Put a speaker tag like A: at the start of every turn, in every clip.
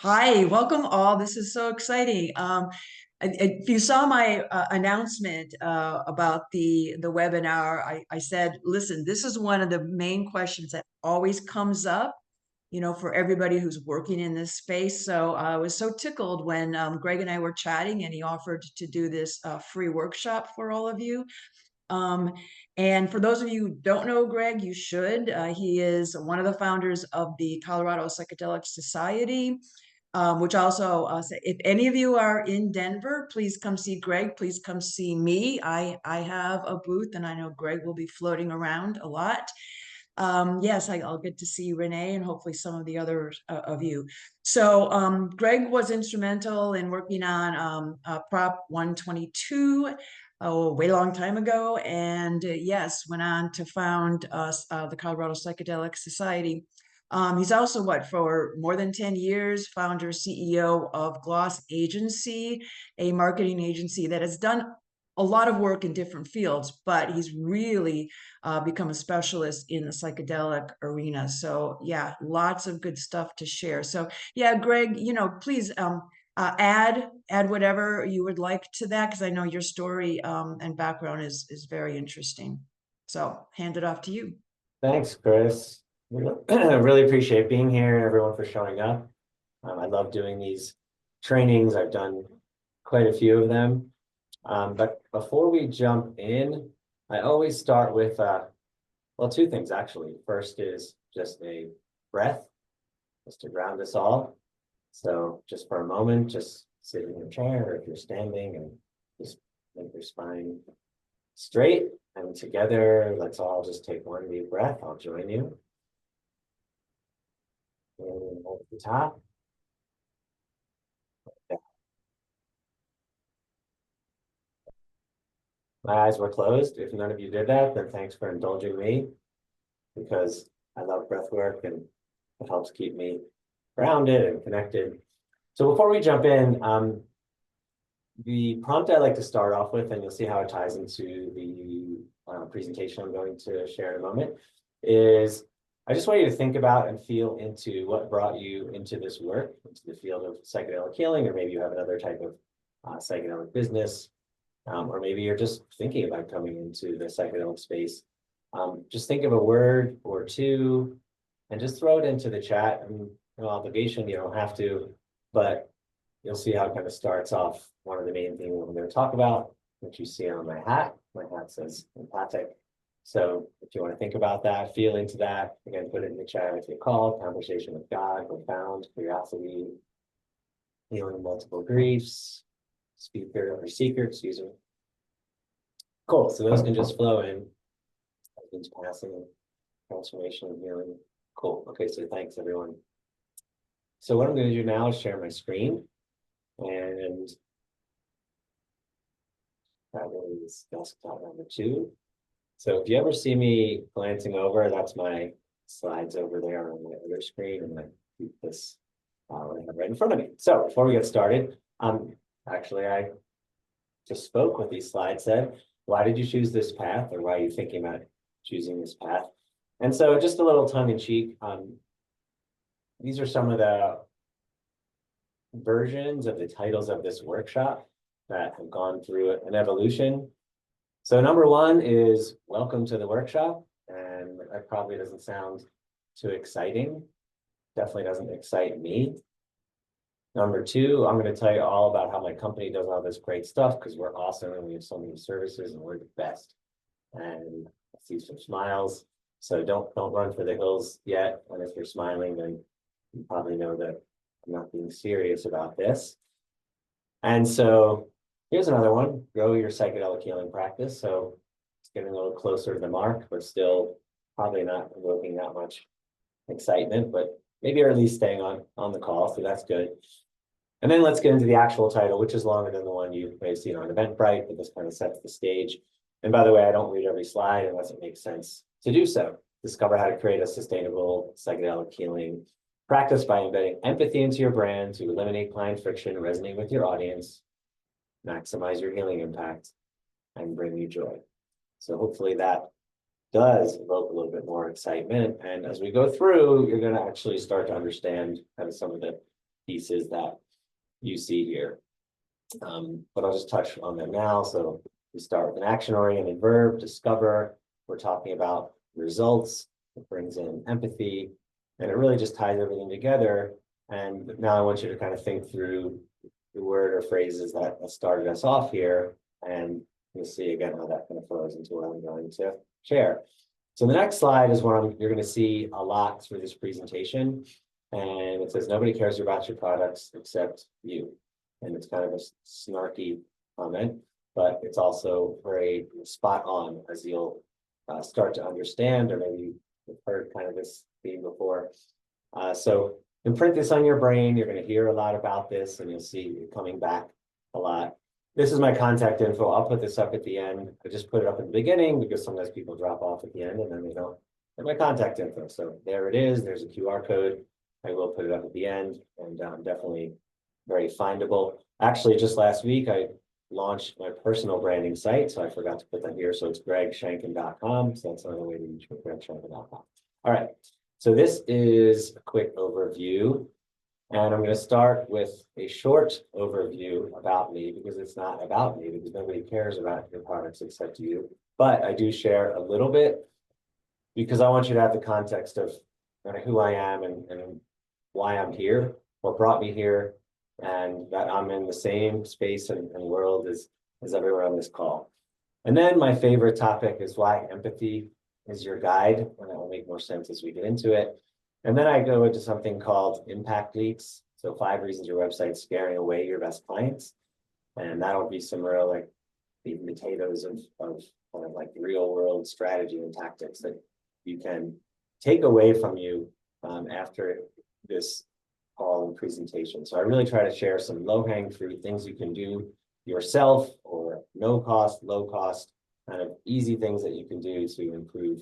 A: Hi, welcome all. This is so exciting. If you saw my announcement about the webinar, I said, listen, this is one of the main questions that always comes up, for everybody who's working in this space. So I was so tickled when Greg and I were chatting and he offered to do this free workshop for all of you. Um, and for those of you who don't know Greg, you should. He is one of the founders of the Colorado Psychedelic Society, which also, if any of you are in Denver, please come see Greg. Please come see me. I have a booth, and I know Greg will be floating around a lot. Yes, I'll get to see Renee and hopefully some of the others of you. So Greg was instrumental in working on Prop 122 way long time ago, and yes, went on to found the Colorado Psychedelic Society. He's also for more than 10 years, founder, CEO of Gloss Agency, a marketing agency that has done a lot of work in different fields, but he's really become a specialist in the psychedelic arena. So yeah, lots of good stuff to share. So yeah, Greg, please add whatever you would like to that, because I know your story and background is very interesting. So hand it off to you.
B: Thanks, Chris. Really appreciate being here and everyone for showing up. I love doing these trainings. I've done quite a few of them. But before we jump in, I always start with, well, two things actually. First is just a breath, just to ground us all. So just for a moment, just sit in your chair, or if you're standing, and just make your spine straight. And together, let's all just take one deep breath. I'll join you. And hold at the top. My eyes were closed. If none of you did that, then thanks for indulging me, because I love breath work and it helps keep me grounded and connected. So before we jump in, the prompt I like to start off with, and you'll see how it ties into the presentation I'm going to share in a moment, is I just want you to think about and feel into what brought you into this work, into the field of psychedelic healing, or maybe you have another type of psychedelic business, or maybe you're just thinking about coming into the psychedelic space. Just think of a word or two and just throw it into the chat. And no obligation, you don't have to, but you'll see how it kind of starts off. One of the main things we're going to talk about, which you see on my hat says empathic. So if you want to think about that, feel into that, again, put it in the chat if you call, conversation with God, profound, curiosity, healing multiple griefs, speaker or seeker, excuse me. Cool, so those can just flow in. Things passing, transformation and healing. Cool, okay, so thanks everyone. So what I'm going to do now is share my screen, and that is desktop number 2. So if you ever see me glancing over, that's my slides over there on my other screen, and I keep this right in front of me. So before we get started, actually I just spoke what these slides said. Why did you choose this path, or why are you thinking about choosing this path? And so just a little tongue in cheek, these are some of the versions of the titles of this workshop that have gone through an evolution. So number 1 is welcome to the workshop, and that probably doesn't sound too exciting. Definitely doesn't excite me. Number 2, I'm going to tell you all about how my company does all this great stuff, because we're awesome and we have so many services and we're the best. And I see some smiles. So don't run for the hills yet. And if you're smiling, then you probably know that I'm not being serious about this. And so here's another one, grow your psychedelic healing practice. So it's getting a little closer to the mark, but still probably not evoking that much excitement, but maybe you're at least staying on the call, so that's good. And then let's get into the actual title, which is longer than the one you may have seen on Eventbrite, but this kind of sets the stage. And by the way, I don't read every slide unless it makes sense to do so. Discover how to create a sustainable psychedelic healing practice by embedding empathy into your brand to eliminate client friction, resonate with your audience, maximize your healing impact, and bring you joy. So hopefully that does evoke a little bit more excitement. And as we go through, you're going to actually start to understand kind of some of the pieces that you see here. But I'll just touch on them now. So we start with an action-oriented verb, discover. We're talking about results. It brings in empathy, and it really just ties everything together. And now I want you to kind of think through the word or phrases that started us off here, and you'll see again how that kind of flows into what I'm going to share. So the next slide is one you're going to see a lot through this presentation, and it says nobody cares about your products except you. And it's kind of a snarky comment, but it's also very spot on, as you'll start to understand, or maybe you've heard kind of this theme before. So imprint this on your brain. You're going to hear a lot about this, and you'll see it coming back a lot. This is my contact info. I'll put this up at the end. I just put it up at the beginning because sometimes people drop off at the end and then they don't get my contact info. So there it is. There's a QR code. I will put it up at the end, and definitely very findable. Actually, just last week, I launched my personal branding site, so I forgot to put that here. So it's gregshanken.com. So that's another way to reach me, gregshanken.com. All right. So this is a quick overview. And I'm going to start with a short overview about me, because it's not about me, because nobody cares about your products except you. But I do share a little bit because I want you to have the context of kind of who I am and why I'm here, what brought me here, and that I'm in the same space and world as everyone on this call. And then my favorite topic is why empathy is your guide, and that will make more sense as we get into it. And then I go into something called impact leaks. So 5 reasons your website's scaring away your best clients. And that'll be some real like the potatoes of kind of like real world strategy and tactics that you can take away from you after this call and presentation. So I really try to share some low-hanging fruit, things you can do yourself, or no cost, low cost, kind of easy things that you can do to improve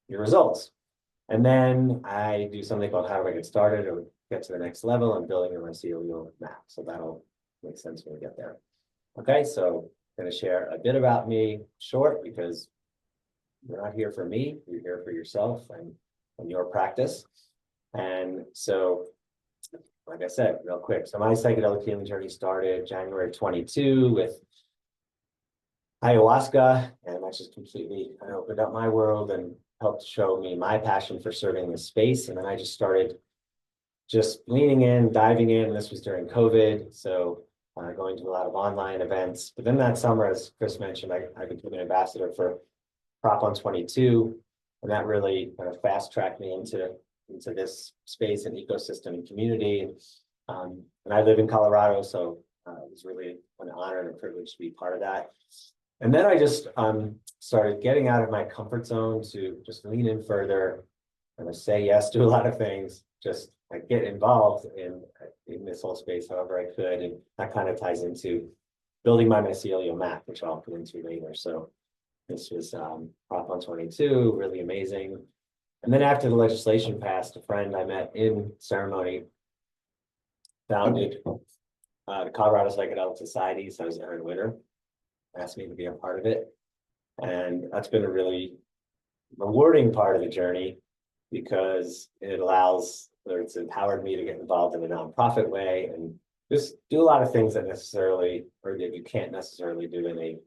B: your results. And then I do something called how do I get started or get to the next level. I'm building a mycelial map. So that'll make sense when we get there. Okay, so I'm going to share a bit about me, short, because you're not here for me, you're here for yourself and your practice. And so, like I said, real quick. So my psychedelic healing journey started January 22 with ayahuasca, and that just completely kind of opened up my world and helped show me my passion for serving this space. And then I just started just leaning in, diving in. This was during COVID, so going to a lot of online events. But then that summer, as Chris mentioned, I became an ambassador for Prop on 22, and that really kind of fast-tracked me into this space and ecosystem and community. And I live in Colorado, so it was really an honor and a privilege to be part of that. And then I just started getting out of my comfort zone to just lean in further and say yes to a lot of things, just like get involved in this whole space however I could. And that kind of ties into building my mycelial map, which I'll get into later. So this was Prop on 22, really amazing. And then after the legislation passed, a friend I met in ceremony founded the Colorado Psychedelic Society. So I was Aaron Witter, asked me to be a part of it. And that's been a really rewarding part of the journey, because it allows, or it's empowered me to get involved in a nonprofit way and just do a lot of things that necessarily, or that you can't necessarily do in a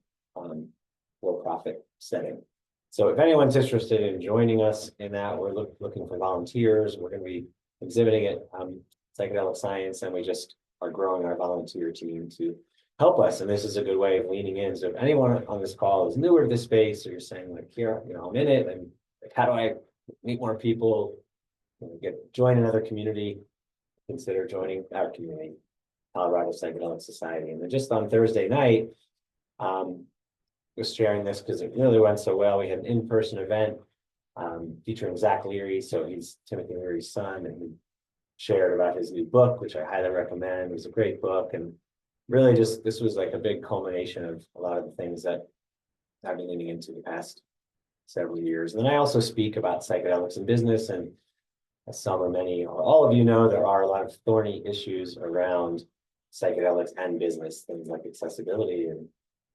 B: for-profit setting. So if anyone's interested in joining us in that, we're looking for volunteers. We're going to be exhibiting at Psychedelic Science, and we just are growing our volunteer team to help us. And this is a good way of leaning in. So if anyone on this call is newer to this space, or you're saying like, here, I'm in it, and like, how do I meet more people, join another community, consider joining our community, Colorado Psychedelic Society. And then just on Thursday night, was sharing this because it really went so well. We had an in-person event featuring Zach Leary. So he's Timothy Leary's son, and he shared about his new book, which I highly recommend. It was a great book, and really just, this was like a big culmination of a lot of the things that I've been leaning into the past several years. And then I also speak about psychedelics in business, and as some or many or all of you know, there are a lot of thorny issues around psychedelics and business, things like accessibility and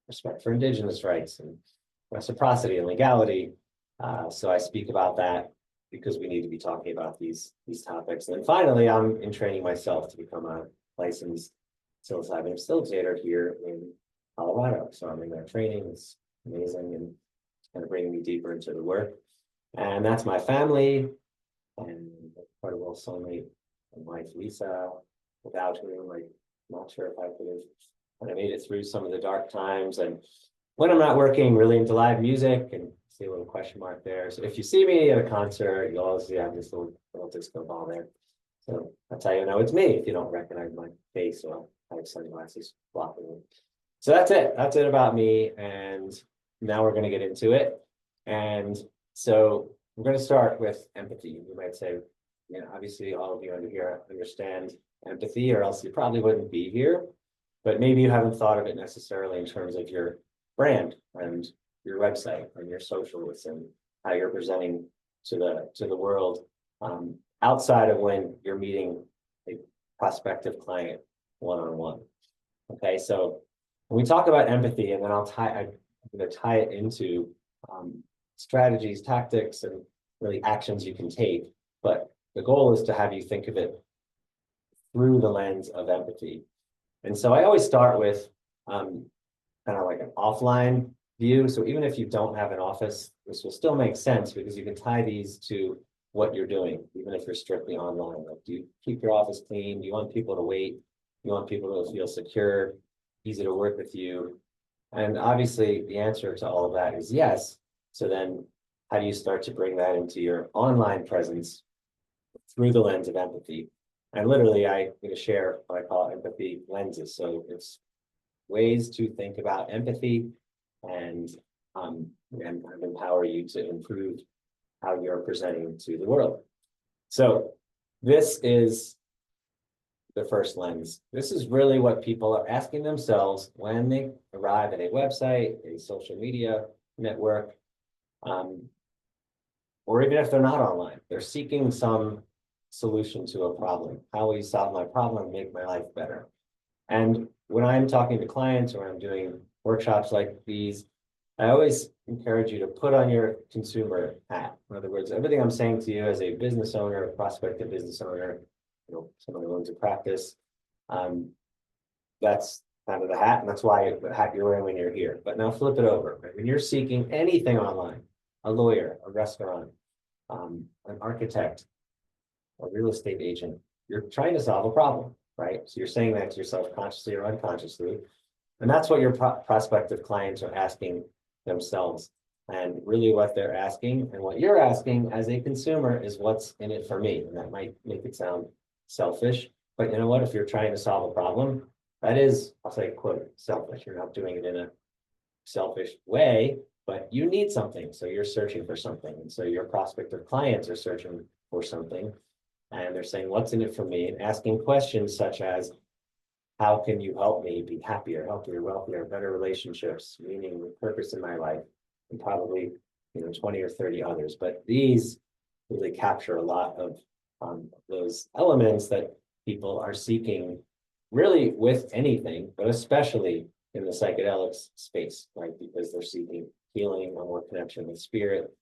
B: respect for indigenous rights and reciprocity and legality. So I speak about that because we need to be talking about these topics. And then finally, I'm in training myself to become a licensed psilocybin facilitator here in Colorado. So I'm in that training. It's amazing and kind of bringing me deeper into the work. And that's my family and incredible soulmate and wife, Lisa, without whom I'm not sure if I could have kind of made it through some of the dark times. And when I'm not working, really into live music, and see a little question mark there. So if you see me at a concert, you'll always have this little disco ball there. So that's how you know it's me if you don't recognize my face or I have sunglasses blocking me. So that's it. That's it about me. And now we're going to get into it. And so we're going to start with empathy. You might say, you know, obviously all of you under here understand empathy, or else you probably wouldn't be here. But maybe you haven't thought of it necessarily in terms of your brand and your website and your socials and how you're presenting to the world outside of when you're meeting a prospective client one-on-one. Okay, so when we talk about empathy, and then I'm going to tie it into strategies, tactics, and really actions you can take. But the goal is to have you think of it through the lens of empathy. And so I always start with kind of like an offline view. So even if you don't have an office, this will still make sense because you can tie these to what you're doing, even if you're strictly online. Like, do you keep your office clean? Do you want people to wait? Do you want people to feel secure, easy to work with you? And obviously the answer to all of that is yes. So then how do you start to bring that into your online presence through the lens of empathy? And literally, I'm going to share what I call empathy lenses. So it's ways to think about empathy and empower you to improve how you're presenting to the world. So this is the first lens. This is really what people are asking themselves when they arrive at a website, a social media network, or even if they're not online, they're seeking some solution to a problem. How will you solve my problem, make my life better? And when I'm talking to clients or I'm doing workshops like these, I always encourage you to put on your consumer hat. In other words, everything I'm saying to you as a business owner, a prospective business owner, you know, someone who owns a practice, that's kind of the hat, and that's why the hat you're wearing when you're here. But now flip it over. Right? When you're seeking anything online, a lawyer, a restaurant, an architect, a real estate agent, you're trying to solve a problem, right? So you're saying that to yourself consciously or unconsciously. And that's what your prospective clients are asking themselves. And really what they're asking and what you're asking as a consumer is what's in it for me. And that might make it sound selfish, but you know what? If you're trying to solve a problem, that is, I'll say, quote, selfish. You're not doing it in a selfish way, but you need something. So you're searching for something. And so your prospective clients are searching for something. And they're saying, what's in it for me? And asking questions such as, how can you help me be happier, healthier, wealthier, better relationships, meaning, purpose in my life, and probably 20 or 30 others. But these really capture a lot of those elements that people are seeking really with anything, but especially in the psychedelics space, right? Because they're seeking healing or more connection with spirit.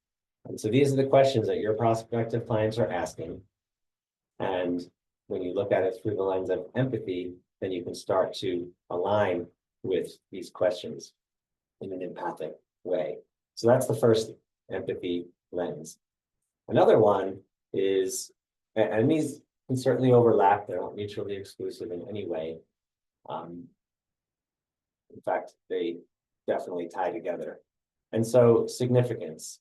B: And so these are the questions that your prospective clients are asking. And when you look at it through the lens of empathy, then you can start to align with these questions in an empathic way. So that's the first empathy lens. Another one is, and these can certainly overlap, they're not mutually exclusive in any way. In fact, they definitely tie together. And so significance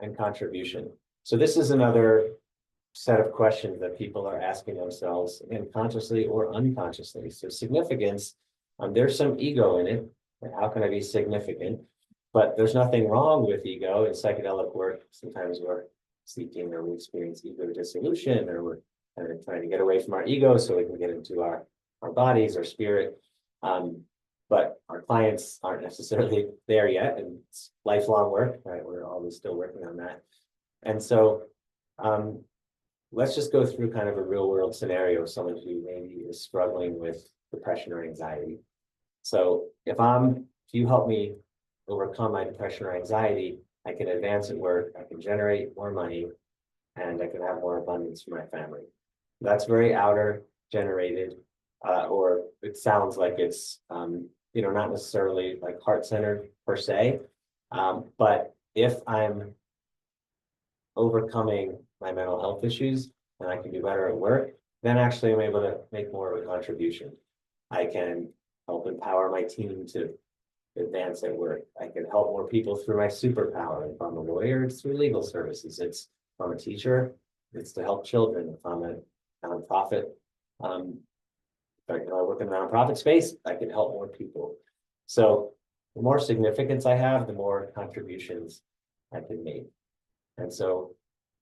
B: and contribution. So this is another set of questions that people are asking themselves, again, consciously or unconsciously. So significance, there's some ego in it. How can I be significant? But there's nothing wrong with ego in psychedelic work. Sometimes we're seeking or we experience ego dissolution, or we're kind of trying to get away from our ego so we can get into our bodies, our spirit. But our clients aren't necessarily there yet, and it's lifelong work, right? We're always still working on that. And so let's just go through kind of a real world scenario of someone who maybe is struggling with depression or anxiety. So if you help me overcome my depression or anxiety, I can advance at work, I can generate more money, and I can have more abundance for my family. That's very outer generated, or it sounds like it's, not necessarily like heart-centered per se. But if I'm overcoming my mental health issues and I can do better at work, then actually I'm able to make more of a contribution. I can help empower my team to advance at work. I can help more people through my superpower. If I'm a lawyer, it's through legal services. If I'm a teacher, it's to help children. If I'm a nonprofit, if I work in the nonprofit space, I can help more people. So the more significance I have, the more contributions I can make. And so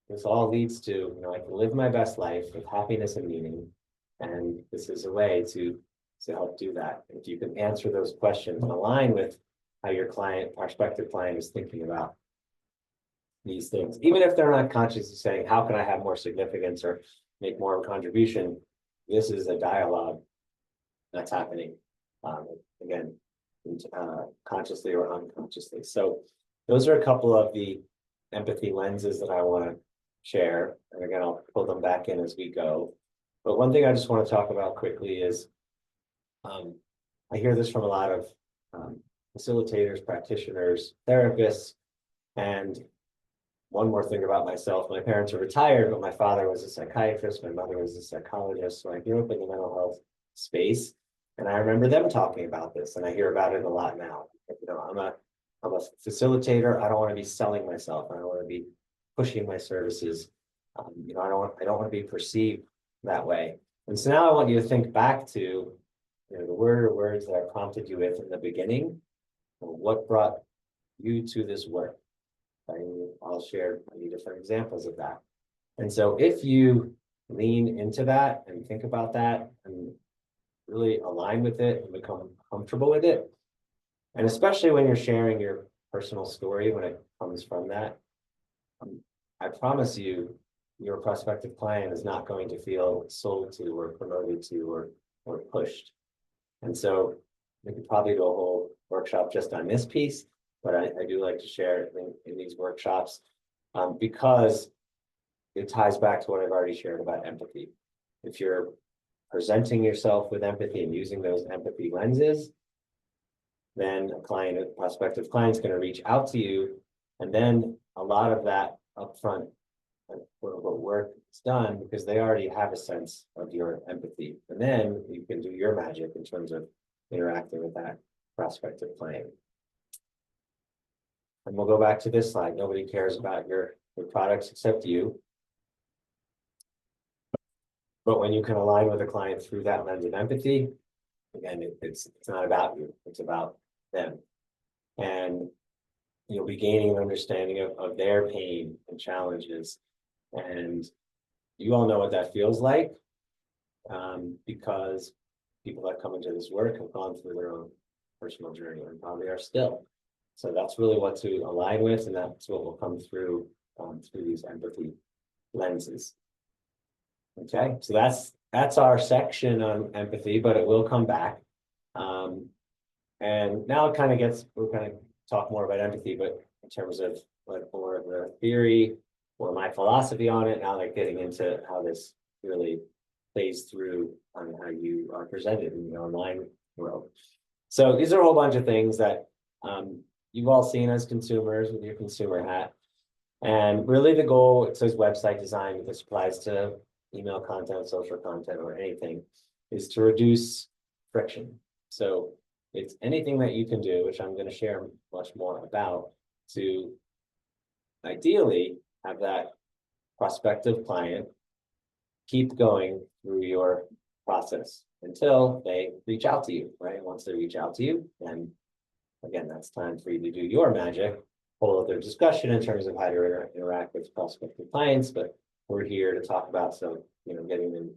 B: this all leads to, I can live my best life with happiness and meaning. And this is a way to help do that. If you can answer those questions and align with how your prospective client is thinking about these things, even if they're not consciously saying, how can I have more significance or make more of a contribution? This is a dialogue that's happening, again, consciously or unconsciously. So those are a couple of the empathy lenses that I want to share. And again, I'll pull them back in as we go. But one thing I just want to talk about quickly is, I hear this from a lot of facilitators, practitioners, therapists, and one more thing about myself. My parents are retired, but my father was a psychiatrist, my mother was a psychologist, so I grew up in the mental health space, and I remember them talking about this, and I hear about it a lot now. I'm a facilitator. I don't want to be selling myself. I don't want to be pushing my services. I don't want to be perceived that way. And so now I want you to think back to the words that I prompted you with in the beginning. What brought you to this work? I'll share many different examples of that. And so if you lean into that and think about that and really align with it and become comfortable with it, and especially when you're sharing your personal story, when it comes from that, I promise you, your prospective client is not going to feel sold to or promoted to or pushed. And so we could probably do a whole workshop just on this piece, but I do like to share it in these workshops because it ties back to what I've already shared about empathy. If you're presenting yourself with empathy and using those empathy lenses, then a prospective client is going to reach out to you, and then a lot of that upfront quote unquote work is done because they already have a sense of your empathy, and then you can do your magic in terms of interacting with that prospective client. And we'll go back to this slide. Nobody cares about your products except you. But when you can align with a client through that lens of empathy, again, it's not about you, it's about them. And you'll be gaining an understanding of their pain and challenges. And you all know what that feels like because people that come into this work have gone through their own personal journey and probably are still. So that's really what to align with, and that's what will come through these empathy lenses. Okay, so that's our section on empathy, but it will come back. And now it kind of we're going to talk more about empathy, but in terms of like more of the theory or my philosophy on it, now like getting into how this really plays through on how you are presented in the online world. So these are a whole bunch of things that you've all seen as consumers with your consumer hat. And really the goal, it says website design, but this applies to email content, social content, or anything, is to reduce friction. So it's anything that you can do, which I'm going to share much more about, to ideally have that prospective client keep going through your process until they reach out to you, right? Once they reach out to you, then again, that's time for you to do your magic, whole other discussion in terms of how to interact with prospective clients, but we're here to talk about getting them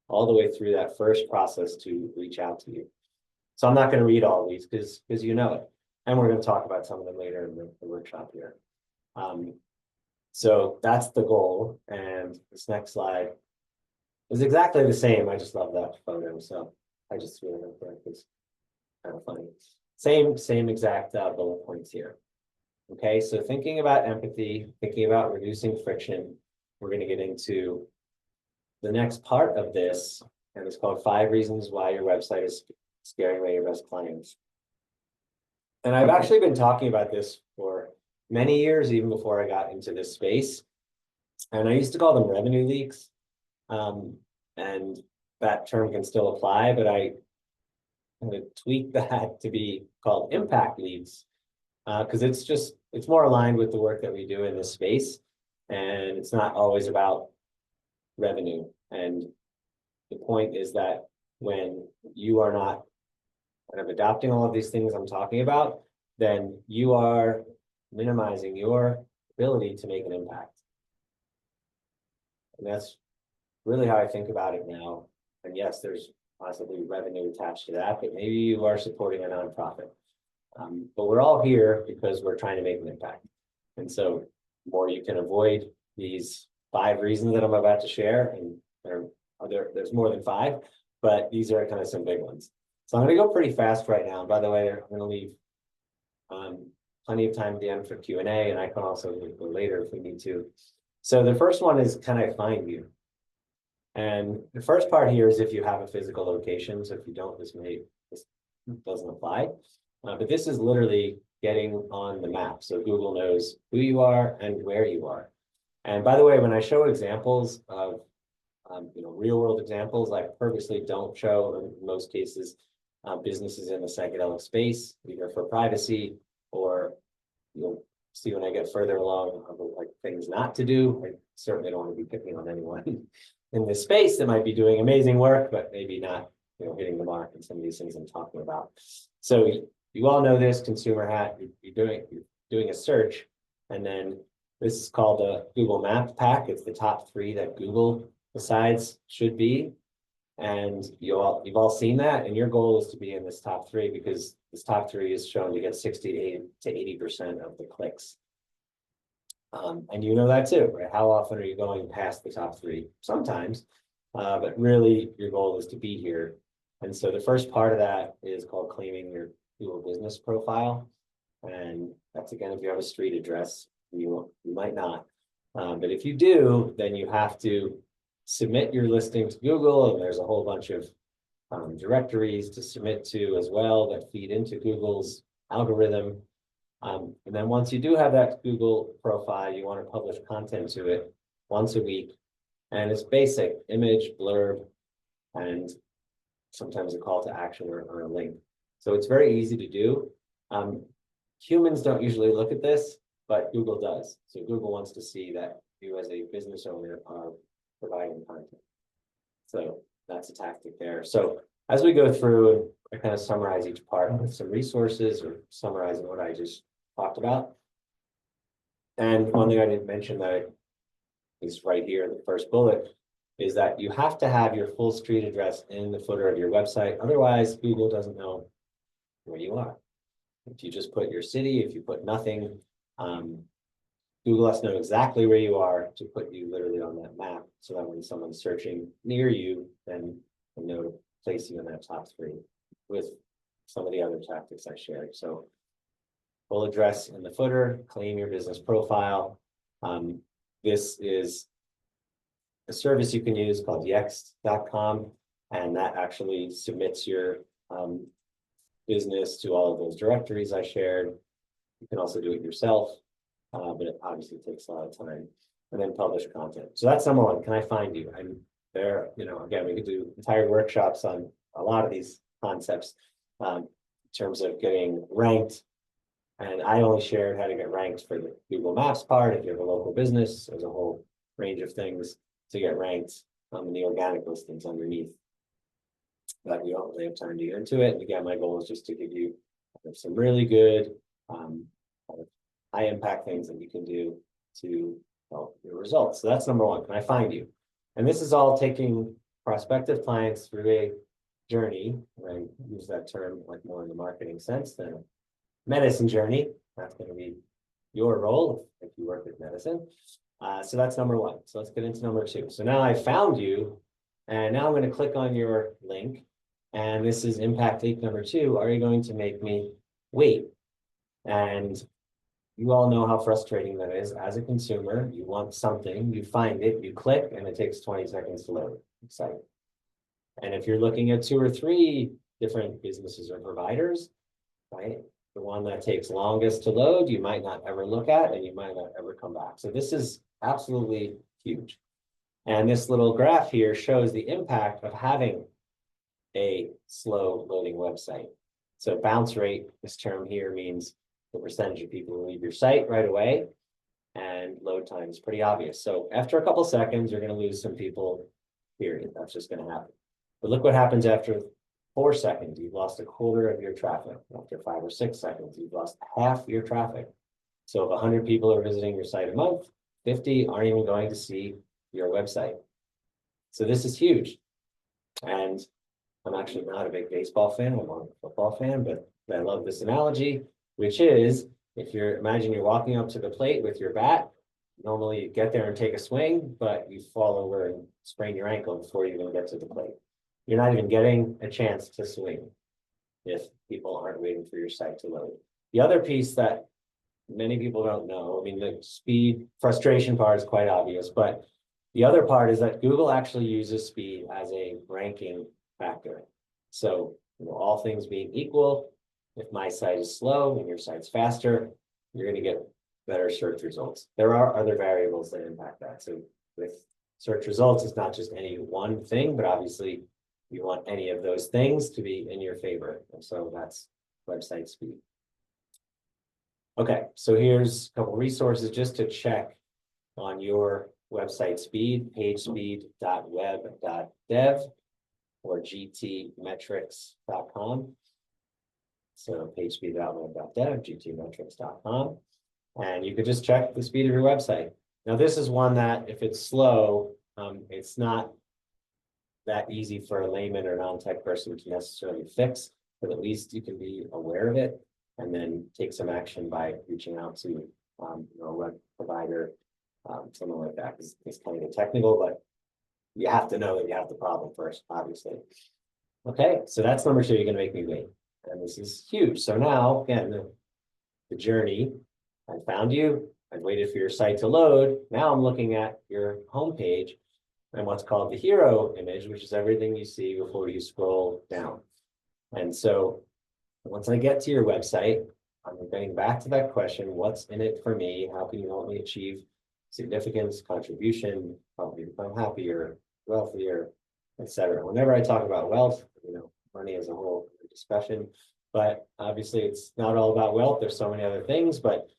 B: all the way through that first process to reach out to you. So I'm not going to read all of these because you know it, and we're going to talk about some of them later in the workshop here. So that's the goal, and this next slide is exactly the same. I just love that photo, so I just threw it up there. It's kind of funny. Same exact bullet points here. Okay, so thinking about empathy, thinking about reducing friction, we're going to get into the next part of this, and it's called 5 Reasons Why Your Website is Scaring Away Your Best Clients. And I've actually been talking about this for many years, even before I got into this space. And I used to call them revenue leaks. And that term can still apply, but I'm going to tweak that to be called impact leaks, because it's more aligned with the work that we do in this space. And it's not always about revenue. And the point is that when you are not kind of adopting all of these things I'm talking about, then you are minimizing your ability to make an impact. And that's really how I think about it now. And yes, there's possibly revenue attached to that, but maybe you are supporting a nonprofit. But we're all here because we're trying to make an impact. And so the more you can avoid these 5 reasons that I'm about to share, and there's more than 5, but these are kind of some big ones. So I'm going to go pretty fast right now. And by the way, I'm going to leave plenty of time at the end for Q&A, and I can also go later if we need to. So the first one is, can I find you? And the first part here is if you have a physical location. So if you don't, this doesn't apply. But this is literally getting on the map. So Google knows who you are and where you are. And by the way, when I show examples of real world examples, I purposely don't show, in most cases, businesses in the psychedelic space, either for privacy or you'll see when I get further along, like things not to do. I certainly don't want to be picking on anyone in this space that might be doing amazing work, but maybe not, hitting the mark in some of these things I'm talking about. So you all know this consumer hat. You're doing a search, and then this is called a Google Map pack. It's the top 3 that Google decides should be. And you've all seen that, and your goal is to be in this top 3 because this top 3 is shown to get 60 to 80% of the clicks. And you know that too, right? How often are you going past the top 3? Sometimes, but really your goal is to be here. And so the first part of that is called claiming your Google business profile. And that's, again, if you have a street address, you might not. But if you do, then you have to submit your listing to Google, and there's a whole bunch of directories to submit to as well that feed into Google's algorithm. And then once you do have that Google profile, you want to publish content to it once a week. And it's basic: image, blurb, and sometimes a call to action or a link. So it's very easy to do. Humans don't usually look at this, but Google does. So Google wants to see that you as a business owner are providing content. So that's a tactic there. So as we go through, I kind of summarize each part with some resources or summarizing what I just talked about. And one thing I didn't mention that is right here, the first bullet, is that you have to have your full street address in the footer of your website. Otherwise, Google doesn't know where you are. If you just put your city, if you put nothing, Google has to know exactly where you are to put you literally on that map, so that when someone's searching near you, then they know to place you in that top 3 with some of the other tactics I shared. So full address in the footer, claim your business profile. This is a service you can use called yext.com, and that actually submits your business to all of those directories I shared. You can also do it yourself, but it obviously takes a lot of time. And then publish content. So that's number 1. Can I find you? I'm there. Again, we could do entire workshops on a lot of these concepts in terms of getting ranked. And I only shared how to get ranked for the Google Maps part. If you have a local business, there's a whole range of things to get ranked in the organic listings underneath. But we don't really have time to get into it. And again, my goal is just to give you some really good high impact things that you can do to help your results. So that's number 1. Can I find you? And this is all taking prospective clients through a journey. I use that term like more in the marketing sense than a medicine journey. That's going to be your role if you work with medicine. So that's number 1. So let's get into number 2. So now I found you, and now I'm going to click on your link. And this is impact leak number 2. Are you going to make me wait? And you all know how frustrating that is. As a consumer, you want something, you find it, you click, and it takes 20 seconds to load the site. And if you're looking at 2 or 3 different businesses or providers, right? The one that takes longest to load, you might not ever look at, and you might not ever come back. So this is absolutely huge. And this little graph here shows the impact of having a slow loading website. So bounce rate, this term here means the percentage of people who leave your site right away, and load time is pretty obvious. So after a couple seconds, you're going to lose some people, period. That's just going to happen. But look what happens after 4 seconds. You've lost a quarter of your traffic. After 5 or 6 seconds, you've lost half your traffic. So if 100 people are visiting your site a month, 50 aren't even going to see your website. So this is huge. And I'm actually not a big baseball fan. I'm more of a football fan, but I love this analogy, which is if you're, imagine you're walking up to the plate with your bat. Normally you get there and take a swing, but you fall over and sprain your ankle before you even get to the plate. You're not even getting a chance to swing if people aren't waiting for your site to load. The other piece that many people don't know, I mean, the speed frustration part is quite obvious, but the other part is that Google actually uses speed as a ranking factor. So, all things being equal, if my site is slow and your site's faster, you're going to get better search results. There are other variables that impact that. So with search results, it's not just any one thing, but obviously you want any of those things to be in your favor. And so that's website speed. Okay, so here's a couple resources just to check on your website speed, pagespeed.web.dev or gtmetrics.com. So pagespeed.web.dev, gtmetrics.com. And you could just check the speed of your website. Now, this is one that if it's slow, it's not that easy for a layman or non-tech person to necessarily fix, but at least you can be aware of it and then take some action by reaching out to a web provider, something like that. It's kind of technical, but you have to know that you have the problem first, obviously. Okay, so that's number 2. You're going to make me wait. And this is huge. So now, again, the journey, I found you, I waited for your site to load. Now I'm looking at your homepage and what's called the hero image, which is everything you see before you scroll down. And so once I get to your website, I'm getting back to that question, what's in it for me? How can you help me achieve significance, contribution, help me become happier, wealthier, etc. Whenever I talk about wealth, money as a whole discussion, but obviously it's not all about wealth. There's so many other things, but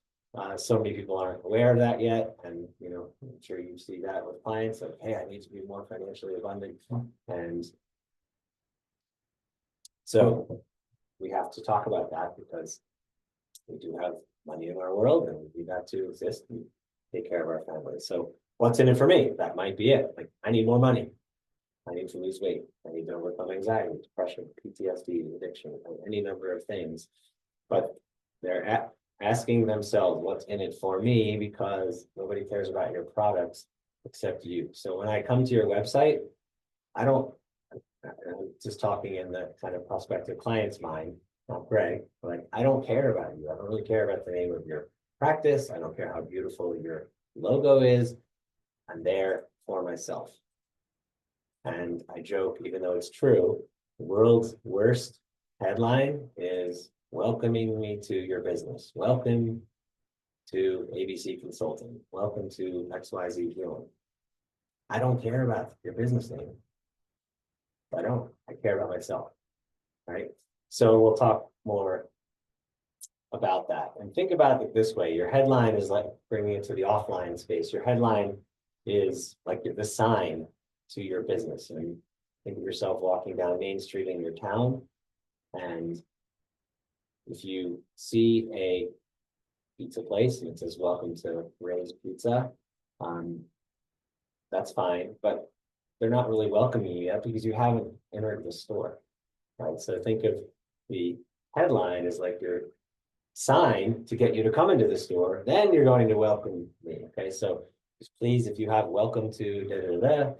B: so many people aren't aware of that yet. And, I'm sure you see that with clients like, hey, I need to be more financially abundant. And so we have to talk about that because we do have money in our world and we need that to exist and take care of our families. So what's in it for me? That might be it. Like, I need more money. I need to lose weight. I need to overcome anxiety, depression, PTSD, addiction, any number of things. But they're asking themselves, what's in it for me? Because nobody cares about your products except you. So when I come to your website, I'm just talking in the kind of prospective client's mind, not Greg, but I don't care about you. I don't really care about the name of your practice. I don't care how beautiful your logo is. I'm there for myself. And I joke, even though it's true, the world's worst headline is welcoming me to your business. Welcome to ABC Consulting. Welcome to XYZ Healing. I don't care about your business name. I don't. I care about myself, right? So we'll talk more about that. And think about it this way. Your headline is like bringing it to the offline space. Your headline is like the sign to your business. And think of yourself walking down Main Street in your town. And if you see a pizza place and it says, welcome to Ray's Pizza, that's fine. But they're not really welcoming you yet because you haven't entered the store, right? So think of the headline as like your sign to get you to come into the store. Then you're going to welcome me, okay? So just please, if you have welcome to da-da-da-da,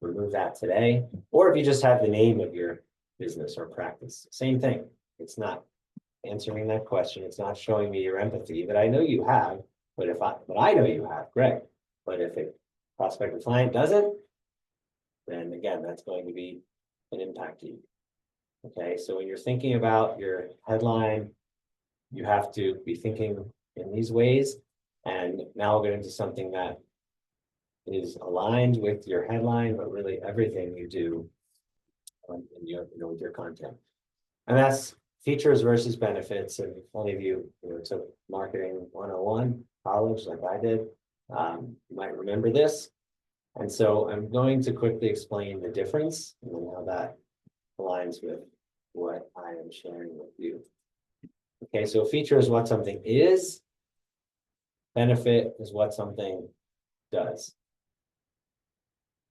B: remove that today. Or if you just have the name of your business or practice, same thing. It's not answering that question. It's not showing me your empathy, but I know you have. But I know you have, Greg. But if a prospective client doesn't, then again, that's going to be an impact to you. Okay, so when you're thinking about your headline, you have to be thinking in these ways. And now we'll get into something that is aligned with your headline, but really everything you do in your, with your content. And that's features versus benefits. And if any of you, took marketing 101 college like I did, you might remember this. And so I'm going to quickly explain the difference and how that aligns with what I am sharing with you. Okay, so feature is what something is. Benefit is what something does.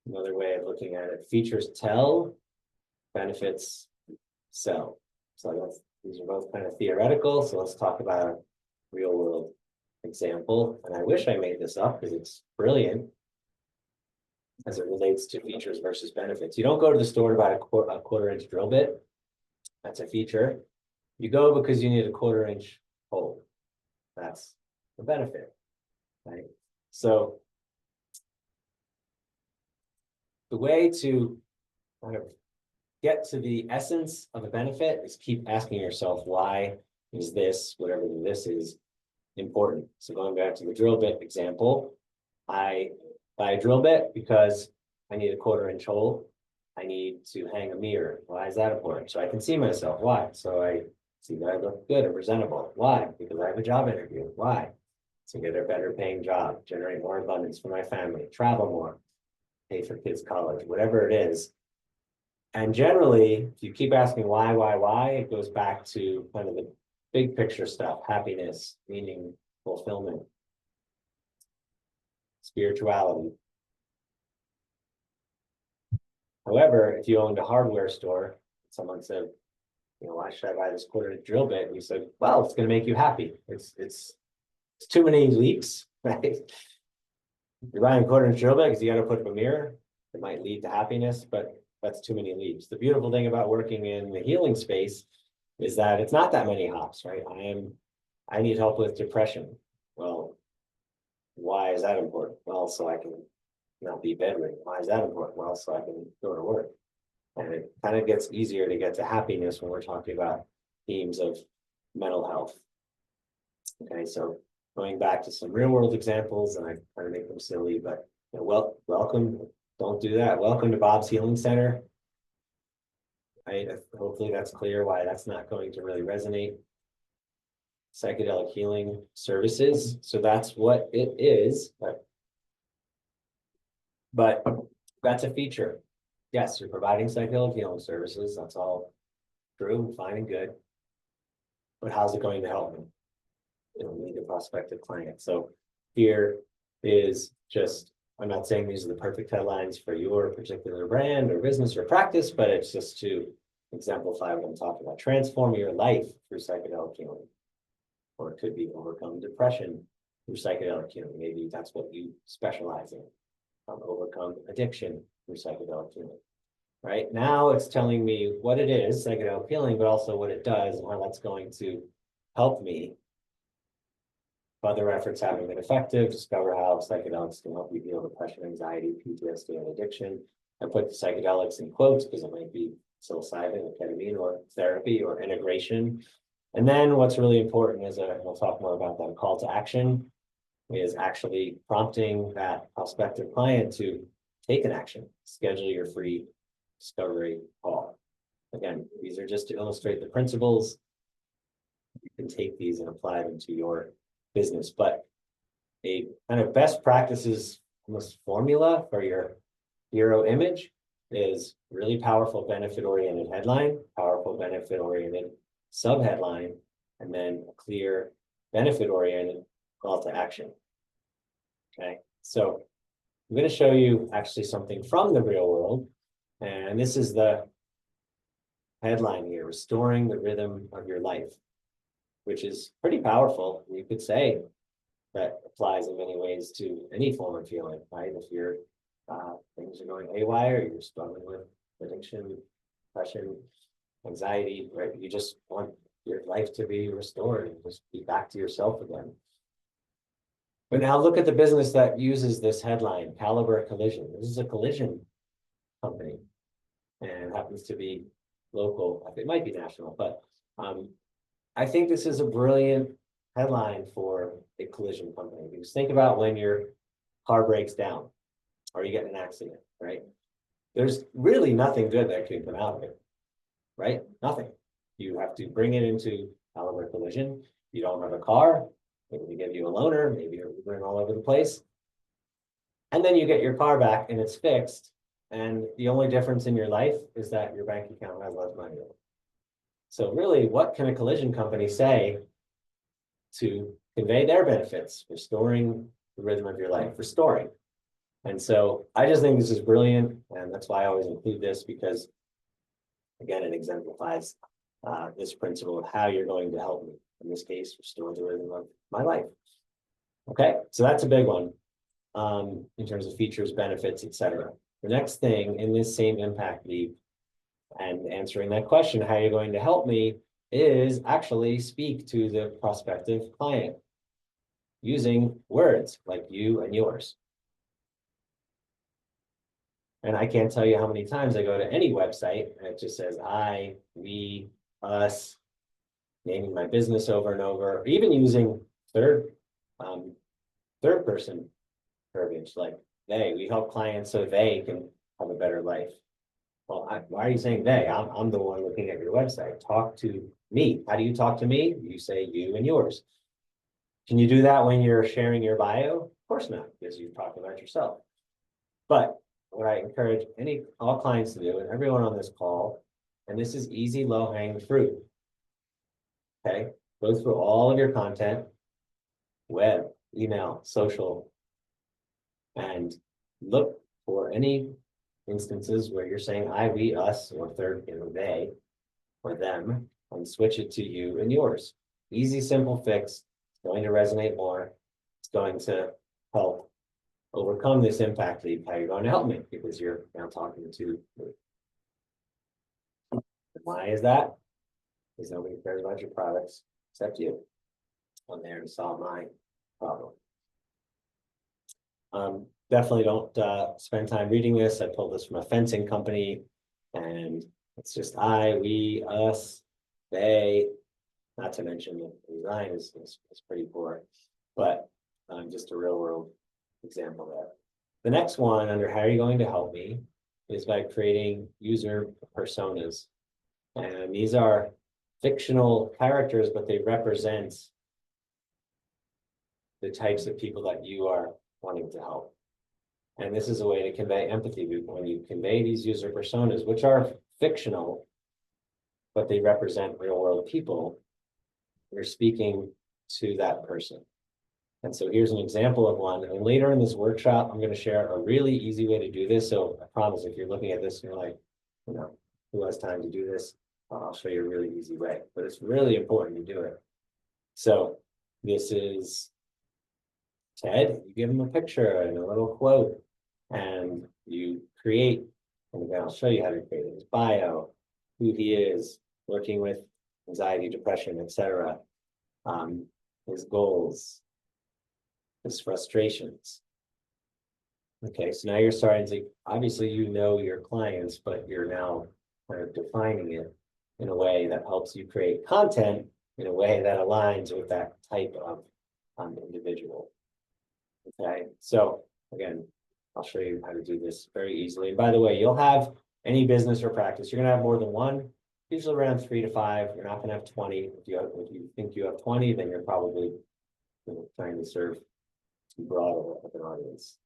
B: Another way of looking at it, features tell, benefits sell. So these are both kind of theoretical. So let's talk about a real world example. And I wish I made this up because it's brilliant as it relates to features versus benefits. You don't go to the store to buy a quarter-inch drill bit. That's a feature. You go because you need a quarter-inch hole. That's the benefit, right? So the way to kind of get to the essence of a benefit is keep asking yourself, why is this, whatever this is, important? So going back to the drill bit example, I buy a drill bit because I need a quarter-inch hole. I need to hang a mirror. Why is that important? So I can see myself. Why? So I see that I look good and presentable. Why? Because I have a job interview. Why? To get a better paying job, generate more abundance for my family, travel more, pay for kids' college, whatever it is. And generally, if you keep asking why, it goes back to kind of the big picture stuff: happiness, meaning, fulfillment, spirituality. However, if you owned a hardware store, someone said, why should I buy this quarter-inch drill bit? And you said, well, it's going to make you happy. It's too many leaks, right? You're buying a quarter-inch drill bit because you got to put up a mirror. It might lead to happiness, but that's too many leaps. The beautiful thing about working in the healing space is that it's not that many hops, right? I need help with depression. Well, why is that important? Well, so I can not be bedridden. Why is that important? Well, so I can go to work. And it kind of gets easier to get to happiness when we're talking about themes of mental health. Okay, so going back to some real world examples, and I try to make them silly, but welcome. Don't do that. Welcome to Bob's Healing Center. Hopefully that's clear why that's not going to really resonate. Psychedelic healing services. So that's what it is. But that's a feature. Yes, you're providing psychedelic healing services. That's all true and fine and good. But how's it going to help me? It'll need a prospective client. So here is just, I'm not saying these are the perfect headlines for your particular brand or business or practice, but it's just to exemplify what I'm talking about. Transform your life through psychedelic healing. Or it could be overcome depression through psychedelic healing. Maybe that's what you specialize in. Overcome addiction through psychedelic healing. Right now, it's telling me what it is, psychedelic healing, but also what it does and how that's going to help me. If other efforts haven't been effective, discover how psychedelics can help you heal depression, anxiety, PTSD, and addiction. I put the psychedelics in quotes because it might be psilocybin or ketamine or therapy or integration. And then what's really important is, we'll talk more about that, a call to action is actually prompting that prospective client to take an action. Schedule your free discovery call. Again, these are just to illustrate the principles. You can take these and apply them to your business, but a kind of best practices almost formula for your hero image is really powerful benefit-oriented headline, powerful benefit-oriented sub-headline, and then a clear benefit-oriented call to action. Okay, so I'm going to show you actually something from the real world, and this is the headline here: restoring the rhythm of your life, which is pretty powerful. You could say that applies in many ways to any form of healing, right? If your things are going haywire, you're struggling with addiction, depression, anxiety, right? You just want your life to be restored and just be back to yourself again. But now look at the business that uses this headline, Caliber Collision. This is a collision company and happens to be local. It might be national, but I think this is a brilliant headline for a collision company. Because think about when your car breaks down or you get in an accident, right? There's really nothing good that can come out of it, right? Nothing. You have to bring it into Caliber Collision. You don't have a car, maybe they give you a loaner, maybe you're Ubering all over the place. And then you get your car back and it's fixed. And the only difference in your life is that your bank account has less money in it. So really, what can a collision company say to convey their benefits, restoring the rhythm of your life, restoring? And so I just think this is brilliant. And that's why I always include this, because again, it exemplifies this principle of how you're going to help me, in this case, restore the rhythm of my life. Okay, so that's a big one in terms of features, benefits, etc. The next thing in this same impact leap and answering that question, how you're going to help me, is actually speak to the prospective client using words like you and yours. And I can't tell you how many times I go to any website and it just says I, we, us, naming my business over and over, or even using third person verbiage like they. We help clients so they can have a better life. Well, why are you saying they? I'm the one looking at your website. Talk to me. How do you talk to me? You say you and yours. Can you do that when you're sharing your bio? Of course not, because you've talked about yourself. But what I encourage all clients to do, and everyone on this call, and this is easy, low-hanging fruit. Okay, go through all of your content, web, email, social, and look for any instances where you're saying I, we, us, or third, they, or them, and switch it to you and yours. Easy, simple fix. It's going to resonate more. It's going to help overcome this impact leap. How you're going to help me, because you're now talking to me. Why is that? Because nobody cares about your products except you. I'm there to solve my problem. Definitely don't spend time reading this. I pulled this from a fencing company, and it's just I, we, us, they. Not to mention the design is pretty poor, but just a real world example there. The next one under how are you going to help me is by creating user personas. And these are fictional characters, but they represent the types of people that you are wanting to help. And this is a way to convey empathy. When you convey these user personas, which are fictional, but they represent real world people, you're speaking to that person. And so here's an example of one. And later in this workshop, I'm going to share a really easy way to do this. So I promise if you're looking at this and you're like, who has time to do this? I'll show you a really easy way, but it's really important to do it. So this is Ted. You give him a picture and a little quote, and you create, and again, I'll show you how to create his bio, who he is, working with anxiety, depression, etc. His goals, his frustrations. Okay, so now you're starting to, obviously you know your clients, but you're now kind of defining it in a way that helps you create content in a way that aligns with that type of individual. Okay, so again, I'll show you how to do this very easily. And by the way, you'll have any business or practice, you're gonna have more than one, usually around 3 to 5. You're not gonna have 20. If you think you have 20, then you're probably trying to serve too broad of an audience.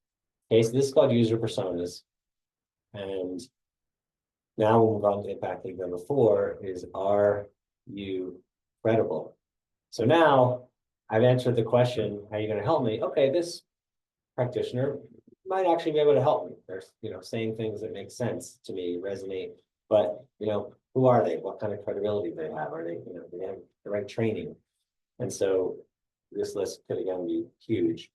B: Okay, so this is called user personas. And now we'll move on to impact leap number 4 is, are you credible? So now I've answered the question, how are you going to help me? Okay, this practitioner might actually be able to help me. They're saying things that make sense to me, resonate, but who are they? What kind of credibility do they have? Are they, do they have the right training? And so this list could again be huge.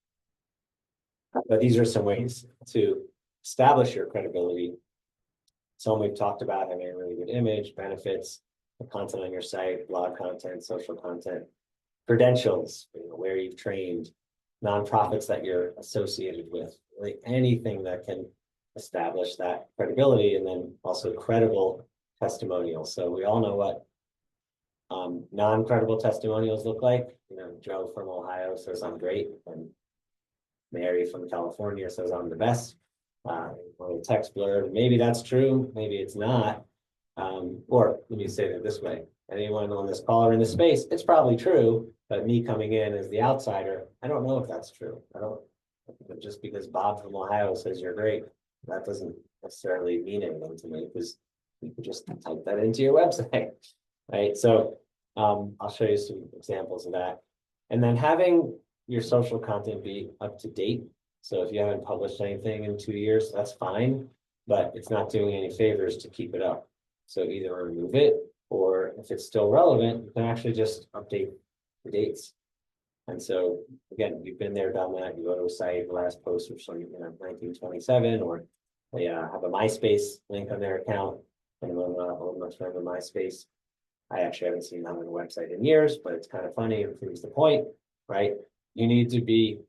B: But these are some ways to establish your credibility. Some we've talked about, having a really good image, benefits, the content on your site, blog content, social content, credentials, where you've trained, nonprofits that you're associated with, really anything that can establish that credibility, and then also credible testimonials. So we all know what non-credible testimonials look like. Joe from Ohio says I'm great, and Mary from California says I'm the best. On a text blurb, maybe that's true, maybe it's not. Or let me say it this way: anyone on this call or in this space, it's probably true, but me coming in as the outsider, I don't know if that's true. I don't, just because Bob from Ohio says you're great, that doesn't necessarily mean anything to me, because you could just type that into your website, right? So I'll show you some examples of that. And then having your social content be up to date. So if you haven't published anything in 2 years, that's fine, but it's not doing any favors to keep it up. So either remove it, or if it's still relevant, you can actually just update the dates. And so again, you've been there, done that. You go to a site, the last post was from 1927, or they have a MySpace link on their account. Anyone much remember MySpace? I actually haven't seen that on the website in years, but it's kind of funny and proves the point, right? You need to be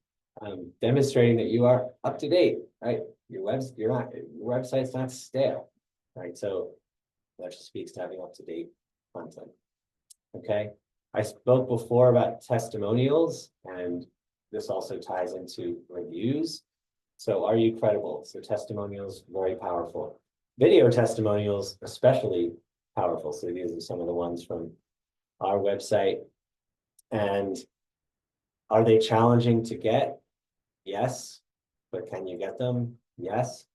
B: demonstrating that you are up to date, right? Your website's not stale, right? So that just speaks to having up to date content. Okay, I spoke before about testimonials, and this also ties into reviews. So are you credible? So testimonials, very powerful. Video testimonials, especially powerful. So these are some of the ones from our website. And are they challenging to get? Yes. But can you get them? Yes.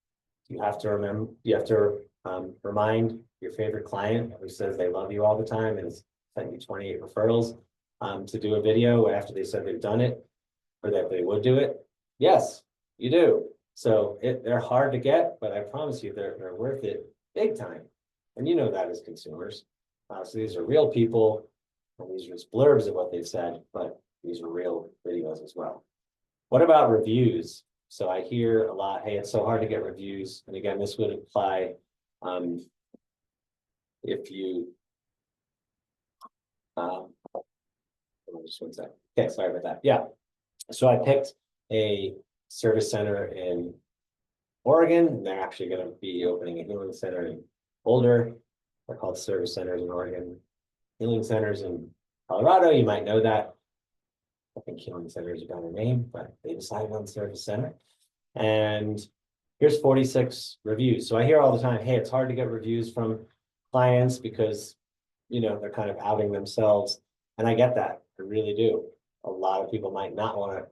B: You have to remember, you have to remind your favorite client who says they love you all the time and has sent you 28 referrals to do a video after they said they've done it, or that they would do it. Yes, you do. So they're hard to get, but I promise you they're worth it big time. And you know that as consumers. So these are real people, and these are just blurbs of what they've said, but these are real videos as well. What about reviews? So I hear a lot, hey, it's so hard to get reviews. And again, this would apply if you, just one sec. Okay, sorry about that. Yeah. So I picked a service center in Oregon. They're actually going to be opening a healing center in Boulder. They're called service centers in Oregon. Healing centers in Colorado, you might know that. I think healing center is a better name, but they decided on service center. And here's 46 reviews. So I hear all the time, hey, it's hard to get reviews from clients because, they're kind of outing themselves. And I get that. I really do. A lot of people might not want to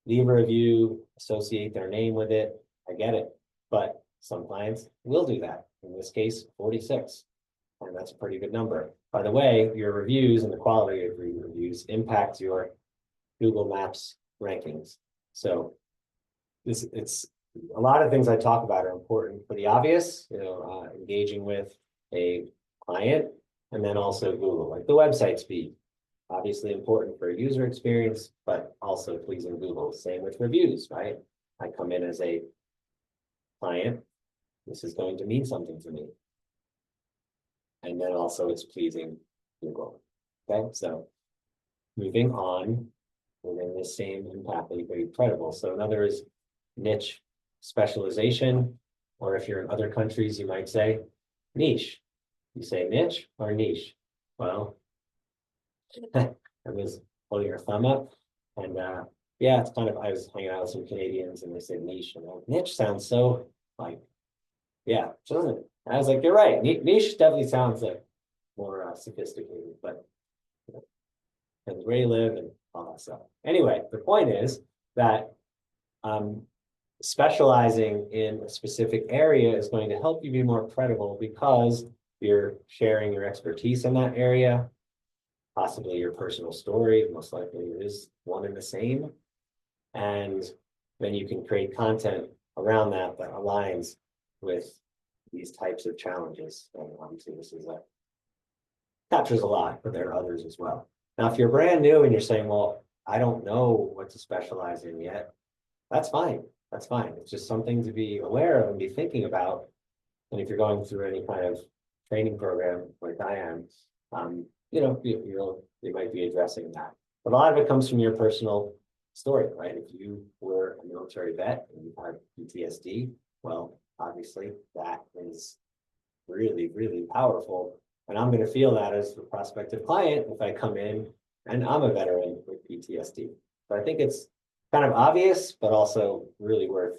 B: leave a review, associate their name with it. I get it. But some clients will do that. In this case, 46. And that's a pretty good number. By the way, your reviews and the quality of your reviews impact your Google Maps rankings. So it's a lot of things I talk about are important for the obvious, engaging with a client, and then also Google, like the website speed. Obviously important for a user experience, but also pleasing Google. Same with reviews, right? I come in as a client, this is going to mean something to me. And then also it's pleasing Google. Okay, so moving on, within the same impact, very credible. So another is niche specialization, or if you're in other countries, you might say niche. You say niche or niche? Well, I was holding your thumb up, and yeah, it's kind of, I was hanging out with some Canadians and they said niche, and niche sounds so like, yeah, doesn't it? I was like, you're right. Niche definitely sounds like more sophisticated, but and where you live and all that stuff. Anyway, the point is that specializing in a specific area is going to help you be more credible because you're sharing your expertise in that area, possibly your personal story, most likely it is one and the same. And then you can create content around that that aligns with these types of challenges. And obviously this is captures a lot, but there are others as well. Now, if you're brand new and you're saying, well, I don't know what to specialize in yet, that's fine. That's fine. It's just something to be aware of and be thinking about. And if you're going through any kind of training program like I am, you might be addressing that. But a lot of it comes from your personal story, right? If you were a military vet and you had PTSD, well, obviously that is really, really powerful. And I'm going to feel that as a prospective client if I come in and I'm a veteran with PTSD. So I think it's kind of obvious, but also really worth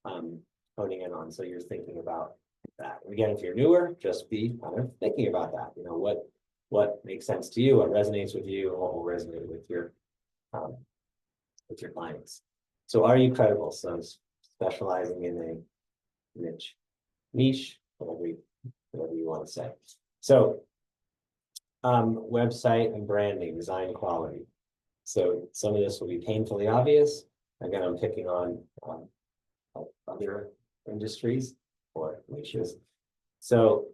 B: honing in on. So you're thinking about that. And again, if you're newer, just be kind of thinking about that. What makes sense to you, what resonates with you, what will resonate with your clients. So are you credible? So specializing in a niche, whatever you want to say. So website and branding, design quality. So some of this will be painfully obvious. Again, I'm picking on other industries or niches. So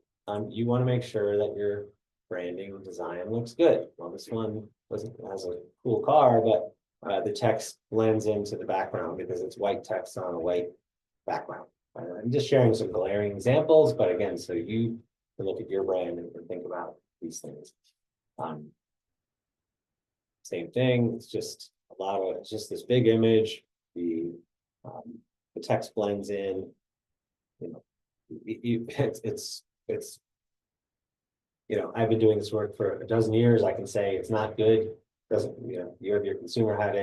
B: you want to make sure that your branding design looks good. Well, this one has a cool car, but the text blends into the background because it's white text on a white background. I'm just sharing some glaring examples, but again, so you can look at your brand and think about these things. Same thing. It's just it's just this big image. The text blends in. I've been doing this work for a dozen years. I can say it's not good. Doesn't, you have your consumer hat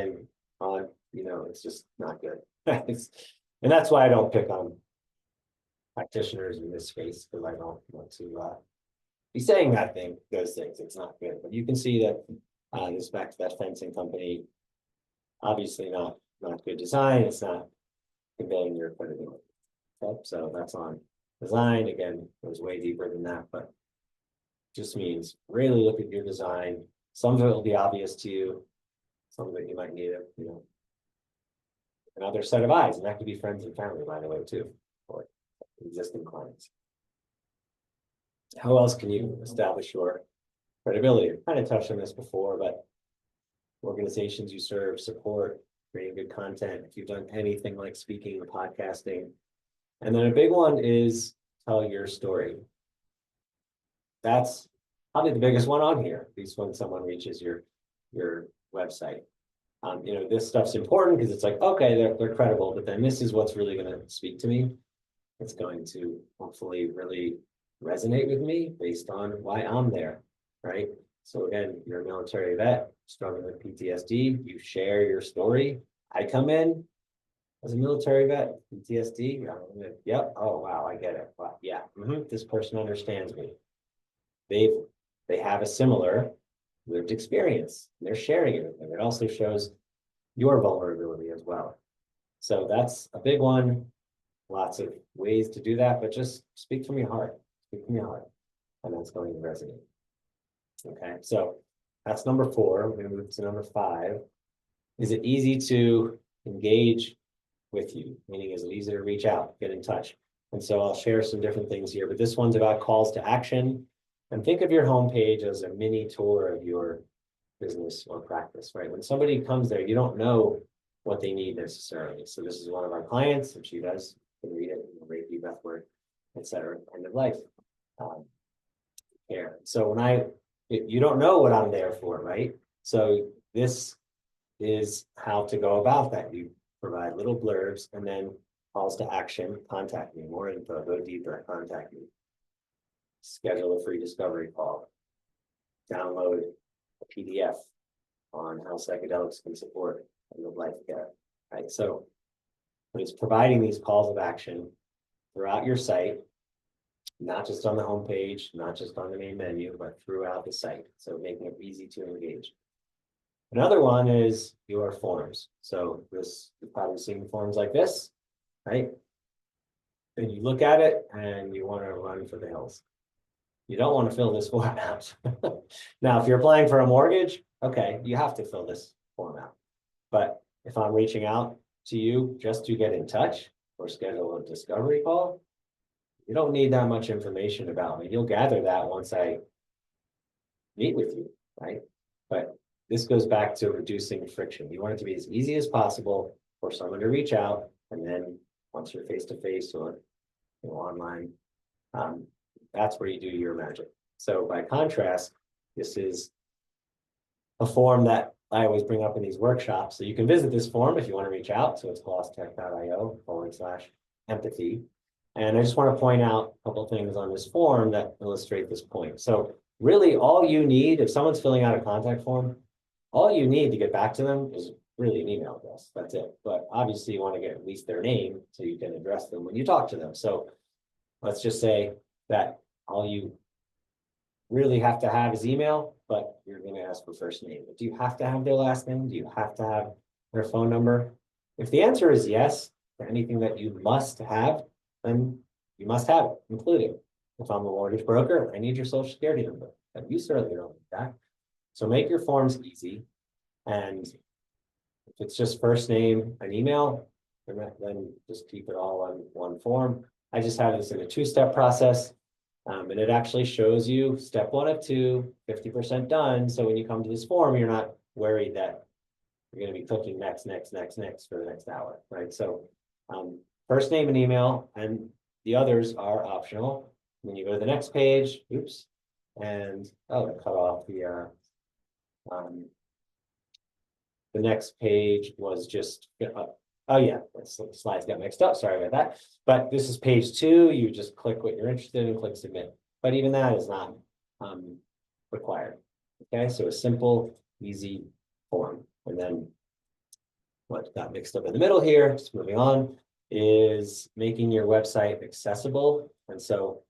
B: on, it's just not good. And that's why I don't pick on practitioners in this space, because I don't want to be saying those things. It's not good. But you can see that this back to that fencing company, obviously not good design. It's not conveying your credibility. Okay? So that's on design. Again, it goes way deeper than that, but just means really look at your design. Some of it will be obvious to you. Some of it you might need another set of eyes, and that could be friends and family, by the way, too, or existing clients. How else can you establish your credibility? I kind of touched on this before, but organizations you serve, support, creating good content, if you've done anything like speaking or podcasting. And then a big one is tell your story. That's probably the biggest one on here, at least when someone reaches your website. This stuff's important because it's like, okay, they're credible, but then this is what's really going to speak to me. It's going to hopefully really resonate with me based on why I'm there, right? So again, you're a military vet struggling with PTSD, you share your story. I come in as a military vet, PTSD, yep, oh wow, I get it. Wow, yeah, this person understands me. They have a similar lived experience. They're sharing it with them. It also shows your vulnerability as well. So that's a big one. Lots of ways to do that, but just speak from your heart. Speak from your heart, and that's going to resonate. Okay, so that's number 4. We're going to move to number 5. Is it easy to engage with you? Meaning, is it easy to reach out, get in touch? And so I'll share some different things here, but this one's about calls to action. And think of your homepage as a mini tour of your business or practice, right? When somebody comes there, you don't know what they need necessarily. So this is one of our clients, and she does, you can read it, Reiki, breathwork, etc. End of life care. So you don't know what I'm there for, right? So this is how to go about that. You provide little blurbs and then calls to action. Contact me, more info, go deeper, contact me. Schedule a free discovery call. Download a PDF on how psychedelics can support end of life care, right? So it's providing these calls of action throughout your site, not just on the homepage, not just on the main menu, but throughout the site. So making it easy to engage. Another one is your forms. So you've probably seen forms like this, right? And you look at it and you want to run for the hills. You don't want to fill this form out. Now, if you're applying for a mortgage, okay, you have to fill this form out. But if I'm reaching out to you just to get in touch or schedule a discovery call, you don't need that much information about me. You'll gather that once I meet with you, right? But this goes back to reducing friction. You want it to be as easy as possible for someone to reach out, and then once you're face-to-face or online, that's where you do your magic. So by contrast, This is a form that I always bring up in these workshops. So you can visit this form if you want to reach out. So it's glosstech.io/empathy. And I just want to point out a couple of things on this form that illustrate this point. So really all you need, if someone's filling out a contact form, all you need to get back to them is really an email address. That's it. But obviously you want to get at least their name so you can address them when you talk to them. So let's just say that all you really have to have is email, but you're going to ask for first name. Do you have to have their last name? Do you have to have their phone number? If the answer is yes to anything that you must have, then you must have it, including if I'm a mortgage broker, I need your social security number. And you certainly don't need that. So make your forms easy. And if it's just first name and email, then just keep it all on one form. I just have this in a 2-step process. And it actually shows you step 1 of 2, 50% done. So when you come to this form, you're not worried that you're going to be clicking next for the next hour, right? So first name and email, and the others are optional. When you go to the next page, oops, and I cut off the next page was just, oh yeah, the slides got mixed up, sorry about that. But this is page 2, you just click what you're interested in, click submit. But even that is not required, okay? So a simple, easy form. And then what got mixed up in the middle here, just moving on, is making your website accessible. And so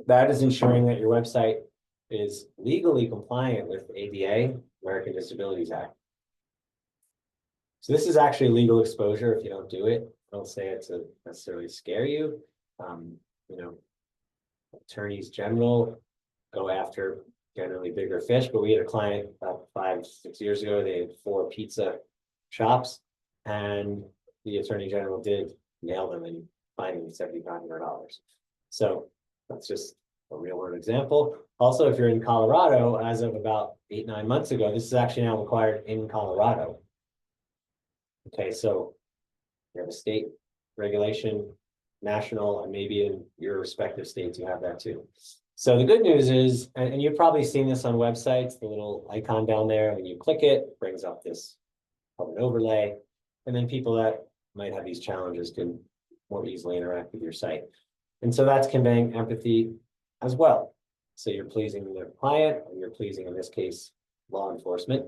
B: that is ensuring that your website is legally compliant with ADA, American Disabilities Act. So this is actually legal exposure if you don't do it. I don't say it to necessarily scare you. You know, attorneys general go after generally bigger fish, but we had a client about 5-6 years ago. They had 4 pizza shops, and the attorney general did nail them and fine them $7,500. So that's just a real world example. Also, if you're in Colorado, as of about 8-9 months ago, this is actually now required in Colorado. Okay, so you have a state regulation, national, and maybe in your respective states you have that too. So the good news is, and you've probably seen this on websites, the little icon down there, when you click it, it brings up this called an overlay, and then people that might have these challenges can more easily interact with your site. And so that's conveying empathy as well. So you're pleasing the client, and you're pleasing, in this case, law enforcement.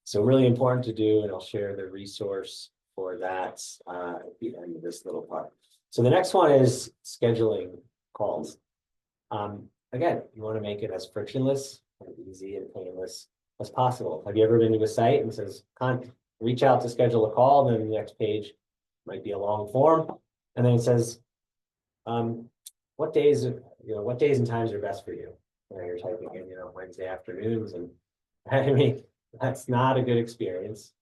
B: So really important to do, and I'll share the resource for that at the end of this little part. So the next one is scheduling calls. Again, you want to make it as frictionless and easy and painless as possible. Have you ever been to a site and says, reach out to schedule a call, and then the next page might be a long form, and then it says, what days and times are best for you? And you're typing in, Wednesday afternoons, and I mean, that's not a good experience.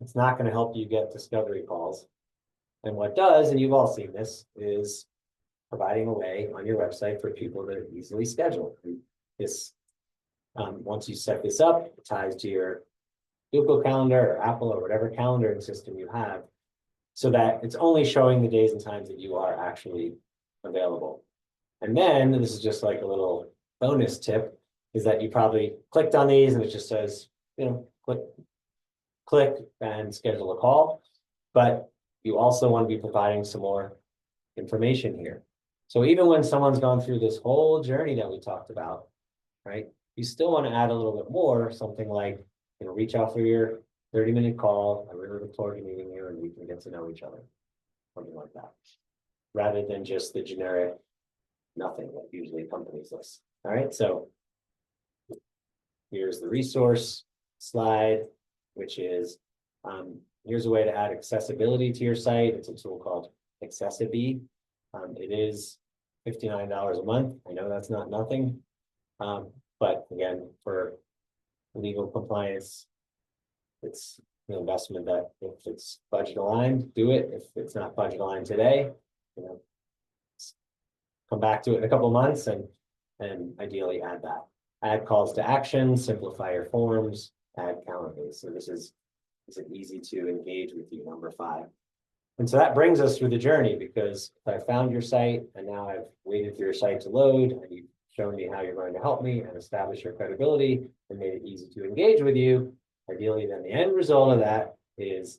B: It's not going to help you get discovery calls. And what does, and you've all seen this, is providing a way on your website for people to easily schedule. And this, once you set this up, it ties to your Google Calendar or Apple or whatever calendaring system you have, so that it's only showing the days and times that you are actually available. And then, this is just like a little bonus tip, is that you probably clicked on these and it just says, click and schedule a call. But you also want to be providing some more information here. So even when someone's gone through this whole journey that we talked about, right, you still want to add a little bit more, something like, reach out for your 30-minute call. I really look forward to meeting you and we can get to know each other. Something like that. Rather than just the generic nothing that usually accompanies this. All right, so here's the resource slide, which is, here's a way to add accessibility to your site. It's a tool called Accessibility. It is $59 a month. I know that's not nothing. But again, for legal compliance, it's an investment that if it's budget aligned, do it. If it's not budget aligned today, come back to it in a couple of months and ideally add that. Add calls to action, simplify your forms, add calendars. So this is it easy to engage with you, number 5. And so that brings us through the journey, because if I found your site and now I've waited for your site to load and you shown me how you're going to help me and establish your credibility and made it easy to engage with you. Ideally, then the end result of that is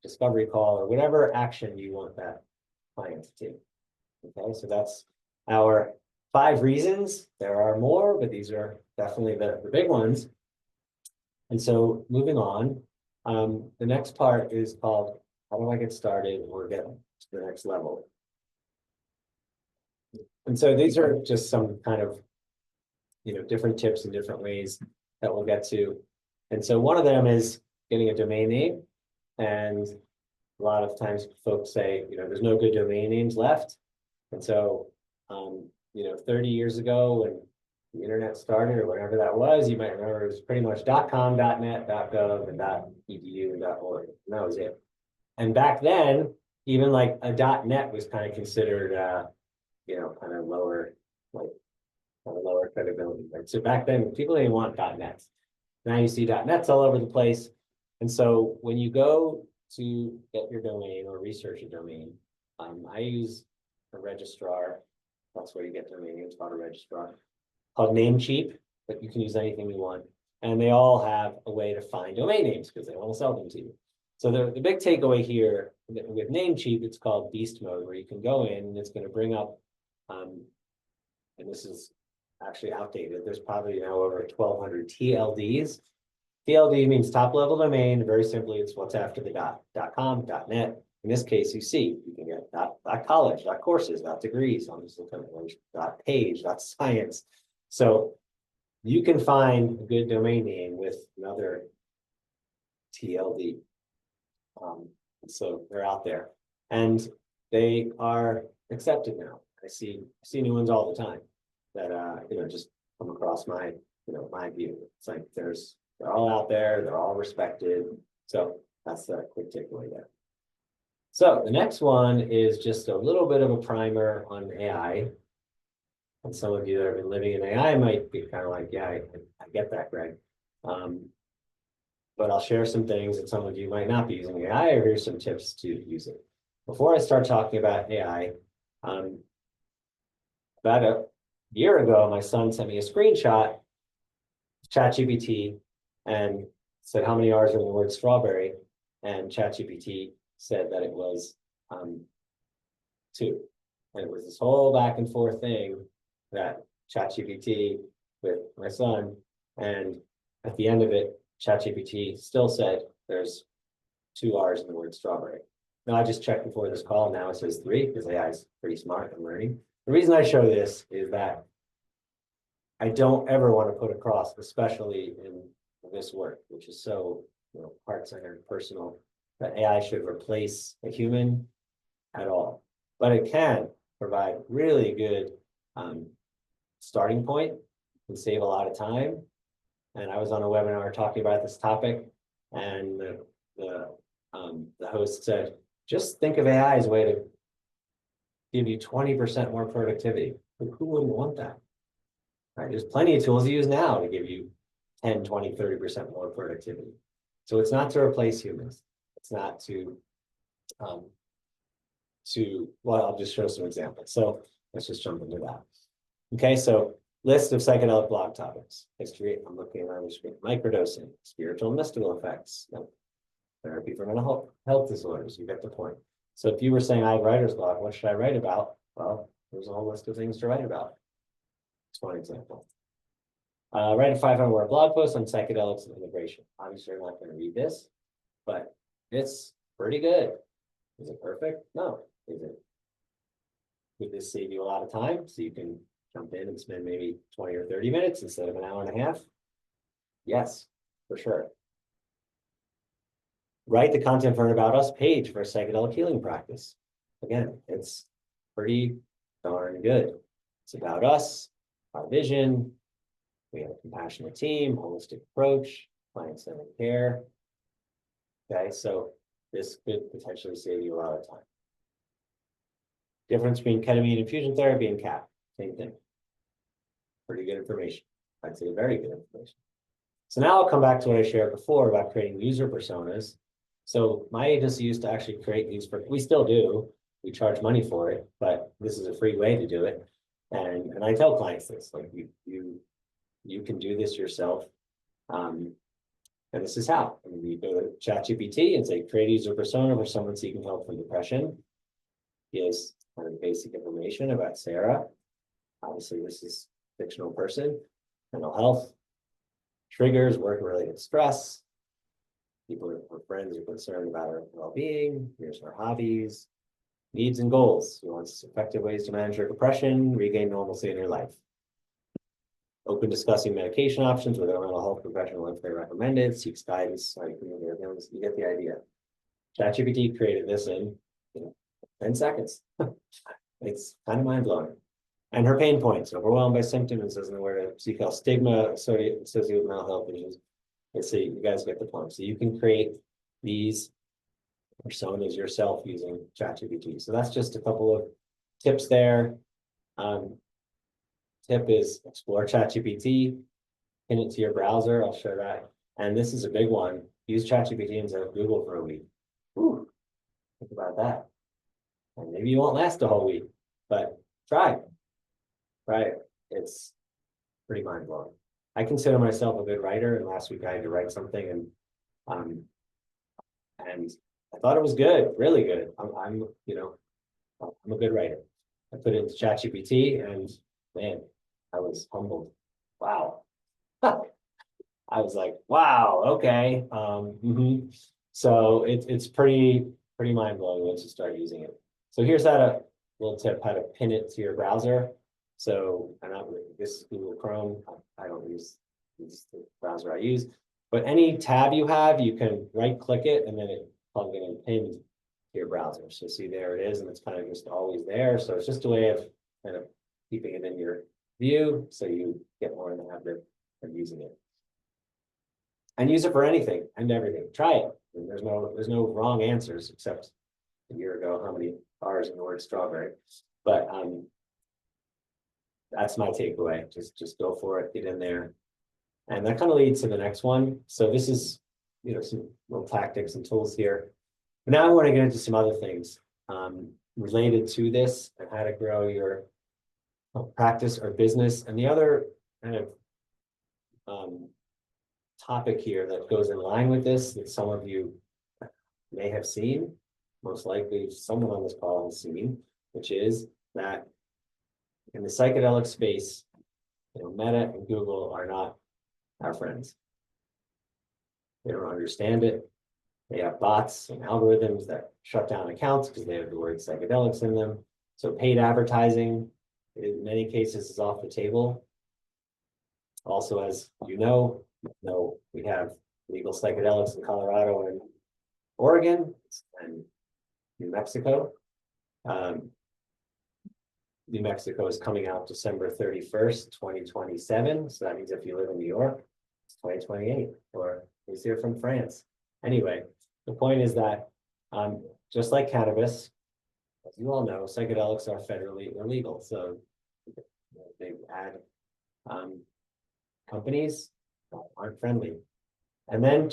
B: discovery call or whatever action you want that client to take. Okay, so that's our 5 reasons. There are more, but these are definitely the big ones. And so moving on, the next part is called, how do I get started or get to the next level? And so these are just some kind of, different tips and different ways that we'll get to. And so one of them is getting a domain name. And a lot of times folks say, there's no good domain names left. And so, 30 years ago when the internet started or whatever that was, you might remember it was pretty much .com, .net, .gov, and .edu and .org. And that was it. And back then, even like a .net was kind of considered, kind of lower, lower credibility, right? So back then, people didn't want .nets. Now you see .nets all over the place. And so when you go to get your domain or research a domain, I use a registrar. That's where you get domain names, called a registrar, called Namecheap, but you can use anything you want. And they all have a way to find domain names because they want to sell them to you. So the big takeaway here with Namecheap, it's called beast mode, where you can go in and it's going to bring up, and this is actually outdated. There's probably now over 1,200 TLDs. TLD means top level domain. Very simply, it's what's after the .com, .net. In this case, you can get .college, .courses, .degrees. I'm just looking at .page, .science. So you can find a good domain name with another TLD. So they're out there, and they are accepted now. I see new ones all the time that just come across my my view. It's like they're all out there, they're all respected. So that's the quick takeaway there. So the next one is just a little bit of a primer on AI. And some of you that have been living in AI might be kind of like, yeah, I get that, Greg. But I'll share some things that some of you might not be using AI, or here's some tips to use it. Before I start talking about AI, about a year ago, my son sent me a screenshot of ChatGPT and said, how many R's are in the word strawberry? And ChatGPT said that it was 2. And it was this whole back and forth thing that ChatGPT with my son, and at the end of it, ChatGPT still said there's 2 R's in the word strawberry. Now, I just checked before this call. Now it says 3 because AI is pretty smart and learning. The reason I show this is that I don't ever want to put across, especially in this work, which is so heart-centered, personal, that AI should replace a human at all. But it can provide really good starting point and save a lot of time. And I was on a webinar talking about this topic, and the host said, just think of AI as a way to give you 20% more productivity. Who wouldn't want that? Right? There's plenty of tools you use now to give you 10, 20, 30% more productivity. So it's not to replace humans. It's not well, I'll just show some examples. So let's just jump into that. Okay, so list of psychedelic blog topics. History, I'm looking around the screen. Microdosing, spiritual and mystical effects, therapy for mental health disorders. You get the point. So if you were saying I have writer's block, what should I write about? Well, there's a whole list of things to write about. It's one example. Write a 500-word blog post on psychedelics and integration. Obviously, I'm not going to read this, but it's pretty good. Is it perfect? No. Is it? Would this save you a lot of time so you can jump in and spend maybe 20 or 30 minutes instead of an hour and a half? Yes, for sure. Write the content for an About Us page for a psychedelic healing practice. Again, it's pretty darn good. It's about us, our vision. We have a compassionate team, holistic approach, client-centered care. Okay, so this could potentially save you a lot of time. Difference between ketamine infusion therapy and CAP, same thing. Pretty good information. I'd say very good information. So now I'll come back to what I shared before about creating user personas. So my agency used to actually create these we still do. We charge money for it, but this is a free way to do it. And I tell clients this, like you can do this yourself. And this is how. I mean, you go to ChatGPT and say, create a user persona for someone seeking help from depression. Gives kind of basic information about Sarah. Obviously, this is a fictional person, mental health, triggers, work-related stress. Her friends are concerned about her well-being. Here's her hobbies, needs and goals. She wants effective ways to manage her depression, regain normalcy in her life. Open discussing medication options with a mental health professional if they're recommended, seeks guidance. You get the idea. ChatGPT created this in 10 seconds. It's kind of mind-blowing. And her pain points, overwhelmed by symptoms, doesn't know where to seek help, stigma associated with mental health issues. Let's see, you guys get the point. So you can create these personas yourself using ChatGPT. So that's just a couple of tips there. Tip is explore ChatGPT, pin it to your browser. I'll show that. And this is a big one. Use ChatGPT instead of Google for a week. Ooh, think about that. And maybe you won't last a whole week, but try it. Try it. It's pretty mind-blowing. I consider myself a good writer, and last week I had to write something, and I thought it was good, really good. I'm a good writer. I put it into ChatGPT, and man, I was humbled. Wow. I was like, wow, okay. So it's pretty mind-blowing once you start using it. So here's a little tip how to pin it to your browser. So this is Google Chrome. I don't use the browser I use, but any tab you have, you can right-click it and then it plug it and pinned to your browser. So see, there it is, and it's kind of just always there. So it's just a way of kind of keeping it in your view, so you get more in the habit of using it. And use it for anything and everything. Try it. I mean, there's no wrong answers, except a year ago how many R's in the word strawberry. But that's my takeaway. Just go for it, get in there. And that kind of leads to the next one. So this is some little tactics and tools here. But now I want to get into some other things related to this and how to grow your practice or business. And the other kind of topic here that goes in line with this that some of you may have seen, most likely someone on this call has seen, which is that in the psychedelic space, Meta and Google are not our friends. They don't understand it. They have bots and algorithms that shut down accounts because they have the word psychedelics in them. So paid advertising, in many cases, is off the table. Also, as you know, we have legal psychedelics in Colorado and Oregon and New Mexico. New Mexico is coming out December 31st, 2027. So that means if you live in New York, it's 2028, or he's here from France. Anyway, the point is that just like cannabis, as you all know, psychedelics are federally illegal. So they add companies that aren't friendly. And then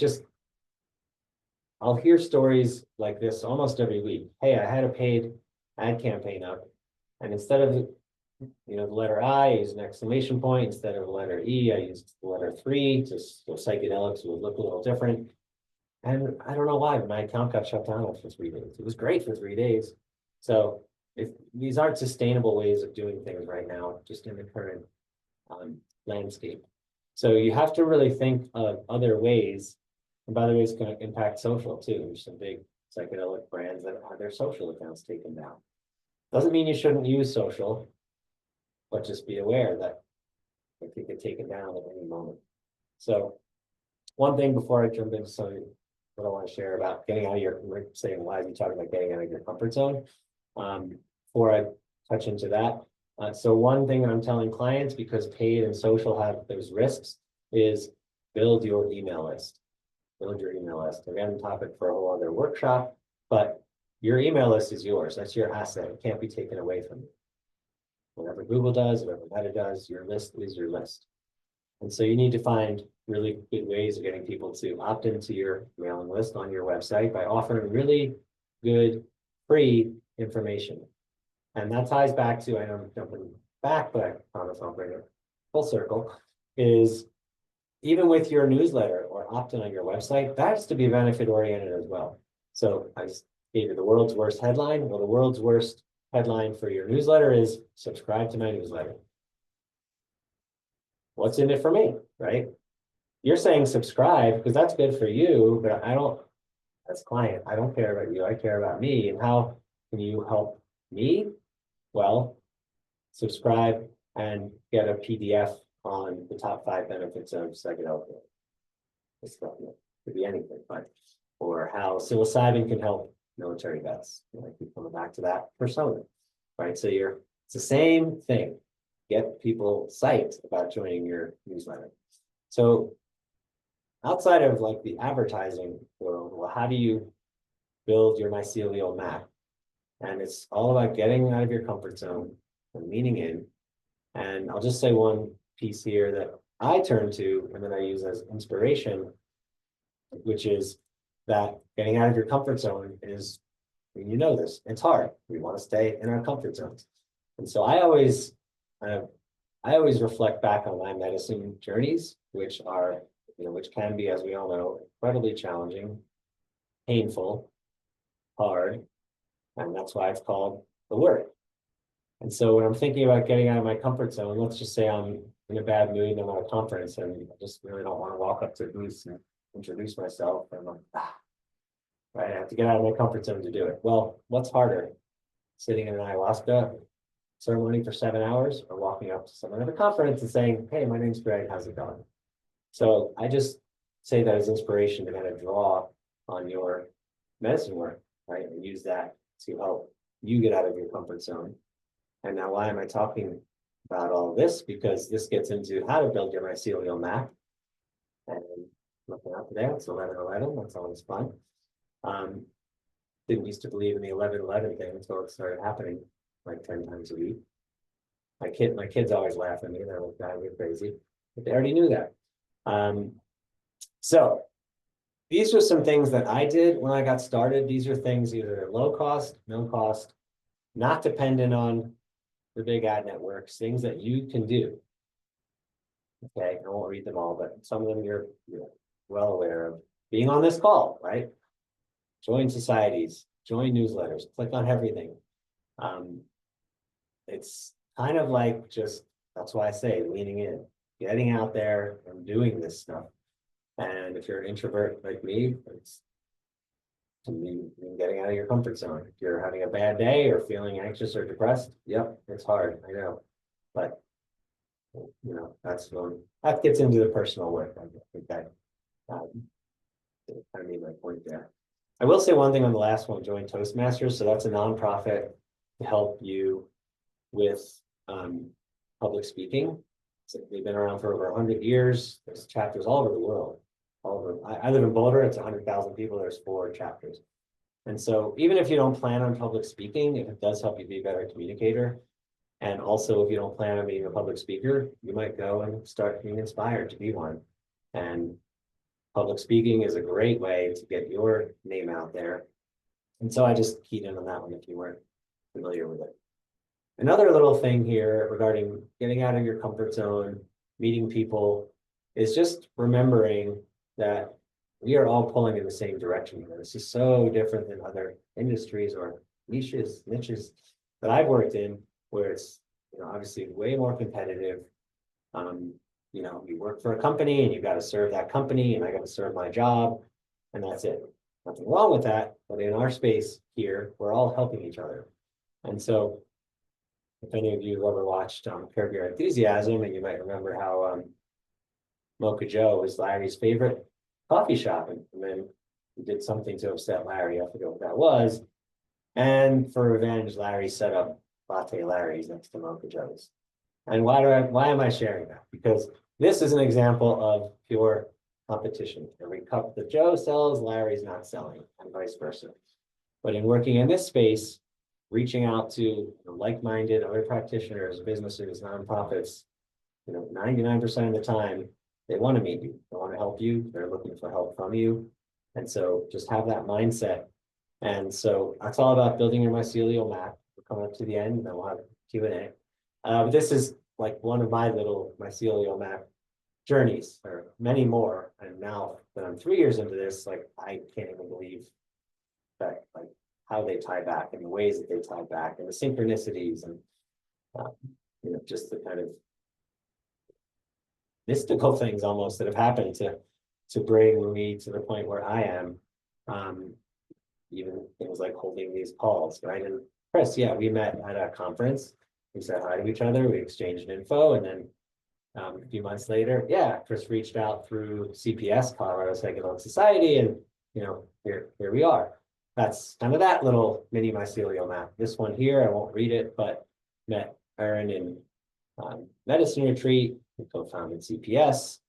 B: I'll hear stories like this almost every week. Hey, I had a paid ad campaign up, and instead of the letter I used an exclamation point. Instead of the letter E, I used the letter 3, so psychedelics would look a little different. And I don't know why, but my account got shut down after 3 days. It was great for 3 days. So if these aren't sustainable ways of doing things right now, just in the current landscape. So you have to really think of other ways. And by the way, it's going to impact social too. There's some big psychedelic brands that have their social accounts taken down. Doesn't mean you shouldn't use social, but just be aware that it could get taken down at any moment. So one thing before I jump into what I want to share about getting out of your, saying, why are you talking about getting out of your comfort zone? Before I touch into that. So one thing I'm telling clients, because paid and social have those risks, is build your email list. Build your email list. Again, topic for a whole other workshop, but your email list is yours. That's your asset. It can't be taken away from you. Whatever Google does, whatever Meta does, your list is your list. And so you need to find really good ways of getting people to opt into your mailing list on your website by offering really good free information. And that ties back to, I know I'm jumping back, but I promise I'll bring it full circle, is even with your newsletter or opt-in on your website, that has to be benefit oriented as well. So I just gave you the world's worst headline. Well, the world's worst headline for your newsletter is subscribe to my newsletter. What's in it for me, right? You're saying subscribe because that's good for you, but I don't, as client, I don't care about you. I care about me. And how can you help me? Well, subscribe and get a PDF on the top 5 benefits of psychedelic care. This stuff could be anything, but or how psilocybin can help military vets. I keep coming back to that persona, right? So it's the same thing. Get people psyched about joining your newsletter. So outside of like the advertising world, well, how do you build your mycelial map? And it's all about getting out of your comfort zone and leaning in. And I'll just say one piece here that I turn to and that I use as inspiration, which is that getting out of your comfort zone is, you know this, it's hard. We want to stay in our comfort zones. And so I always reflect back on my medicine journeys, which are, which can be, as we all know, incredibly challenging, painful, hard, and that's why it's called the work. And so when I'm thinking about getting out of my comfort zone, let's just say I'm in a bad mood and I'm at a conference and I just really don't want to walk up to the booth and introduce myself. And I'm like, right, I have to get out of my comfort zone to do it. Well, what's harder? Sitting in an ayahuasca ceremony for 7 hours or walking up to someone at a conference and saying, hey, my name's Greg, how's it going? So I just say that as inspiration to kind of draw on your medicine work, right? And use that to help you get out of your comfort zone. And now why am I talking about all of this? Because this gets into how to build your mycelial map. And looking out today, it's 11/11, that's always fun. Didn't used to believe in the 11/11 thing until it started happening like 10 times a week. My kids always laugh at me, they're like, "God, you're crazy," but they already knew that. So these are some things that I did when I got started. These are things either low cost, no cost, not dependent on the big ad networks, things that you can do. Okay, I won't read them all, but some of them you're well aware of. Being on this call, right? Join societies, join newsletters, click on everything. It's kind of like just, that's why I say leaning in, getting out there and doing this stuff. And if you're an introvert like me, it's getting out of your comfort zone. If you're having a bad day or feeling anxious or depressed, yep, it's hard, I know. But that gets into the personal work. I think that kind of made my point there. I will say one thing on the last one, join Toastmasters. So that's a nonprofit to help you with public speaking. So they've been around for over 100 years. There's chapters all over the world. I live in Boulder, it's 100,000 people, there's 4 chapters. And so even if you don't plan on public speaking, if it does help you be a better communicator, and also if you don't plan on being a public speaker, you might go and start being inspired to be one. And public speaking is a great way to get your name out there. And so I just keyed in on that one if you weren't familiar with it. Another little thing here regarding getting out of your comfort zone, meeting people, is just remembering that we are all pulling in the same direction. This is so different than other industries or niches that I've worked in, where it's obviously way more competitive. You work for a company and you've got to serve that company, and I got to serve my job, and that's it. Nothing wrong with that, but in our space here, we're all helping each other. And so if any of you have ever watched Curb Your Enthusiasm, and you might remember how Mocha Joe was Larry's favorite coffee shop, and then he did something to upset Larry. I forget what that was. And for revenge, Larry set up Latte Larry's next to Mocha Joe's. And why am I sharing that? Because this is an example of pure competition. Every cup that Joe sells, Larry's not selling, and vice versa. But in working in this space, reaching out to like-minded other practitioners, businesses, nonprofits, 99% of the time, they want to meet you, they want to help you, they're looking for help from you. And so just have that mindset. And so that's all about building your mycelial map. We're coming up to the end, and then we'll have Q&A. But this is like one of my little mycelial map journeys, or many more. And now that I'm 3 years into this, like I can't even believe that, like how they tie back and the ways that they tie back and the synchronicities and just the kind of mystical things almost that have happened to bring me to the point where I am. Even things like holding these calls, right? And Chris, yeah, we met at a conference. We said hi to each other. We exchanged info, and then a few months later, yeah, Chris reached out through CPS, Colorado Psychedelic Society, and here we are. That's kind of that little mini mycelial map. This one here, I won't read it, but met Aaron in medicine retreat. We co-founded CPS,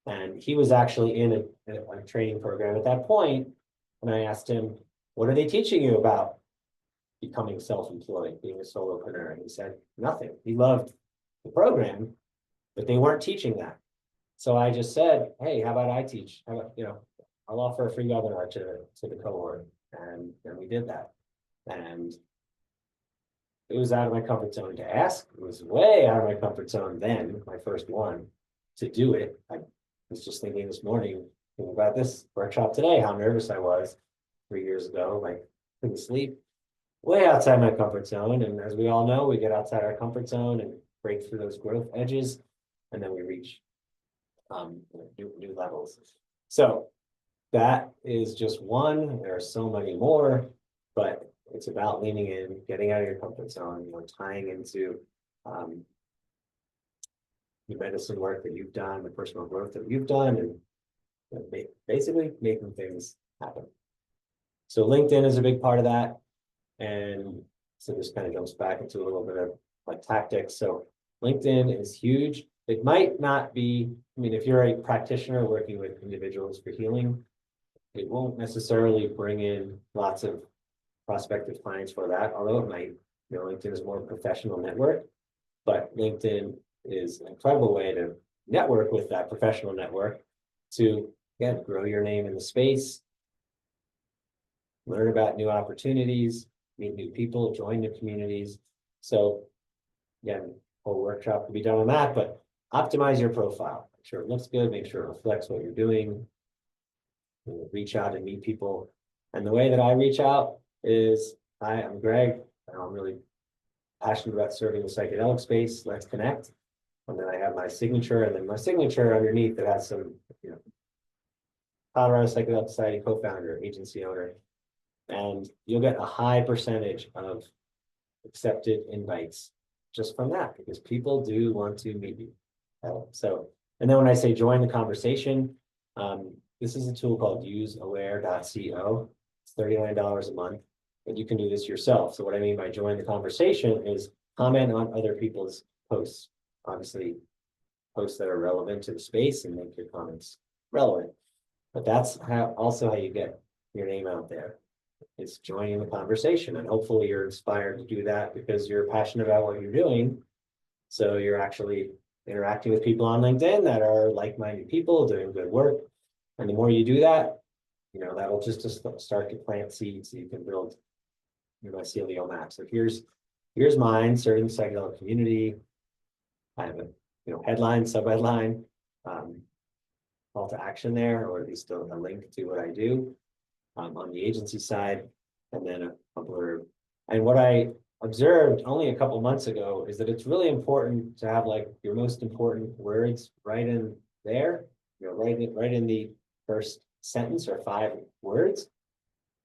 B: and he was actually in a training program at that point. And I asked him, "What are they teaching you about becoming self-employed, being a solopreneur?" And he said, "Nothing." He loved the program, but they weren't teaching that. So I just said, "Hey, how about I teach? How about, I'll offer a free webinar to the cohort." And we did that. And it was out of my comfort zone to ask. It was way out of my comfort zone then, my first one, to do it. I was just thinking this morning about this workshop today, how nervous I was 3 years ago, like couldn't sleep, way outside my comfort zone. And as we all know, we get outside our comfort zone and break through those growth edges, and then we reach new levels. So that is just one. There are so many more, but it's about leaning in, getting out of your comfort zone, tying into the medicine work that you've done, the personal growth that you've done, and basically making things happen. So LinkedIn is a big part of that. And so this kind of jumps back into a little bit of like tactics. So LinkedIn is huge. It might not be, if you're a practitioner working with individuals for healing, it won't necessarily bring in lots of prospective clients for that, although it might. LinkedIn is more professional network, but LinkedIn is an incredible way to network with that professional network to, again, grow your name in the space, learn about new opportunities, meet new people, join new communities. So again, whole workshop could be done on that, but optimize your profile. Make sure it looks good, make sure it reflects what you're doing. Reach out and meet people. And the way that I reach out is, "Hi, I'm Greg. I'm really passionate about serving the psychedelic space. Let's connect." And then I have my signature, and then my signature underneath that has some, Colorado Psychedelic Society co-founder, agency owner. And you'll get a high percentage of accepted invites just from that, because people do want to meet you. So, and then when I say join the conversation, this is a tool called useaware.co. It's $39 a month, but you can do this yourself. So what I mean by join the conversation is comment on other people's posts. Obviously, posts that are relevant to the space, and make your comments relevant. But that's also how you get your name out there. It's joining the conversation, and hopefully you're inspired to do that because you're passionate about what you're doing. So you're actually interacting with people on LinkedIn that are like-minded people doing good work. And the more you do that, that'll just start to plant seeds so you can build your mycelial map. So here's mine, serving the psychedelic community. I have a headline, sub-headline, call to action there, or at least a link to what I do on the agency side, and then a blurb. And what I observed only a couple months ago is that it's really important to have like your most important words right in there, right in the first sentence or 5 words,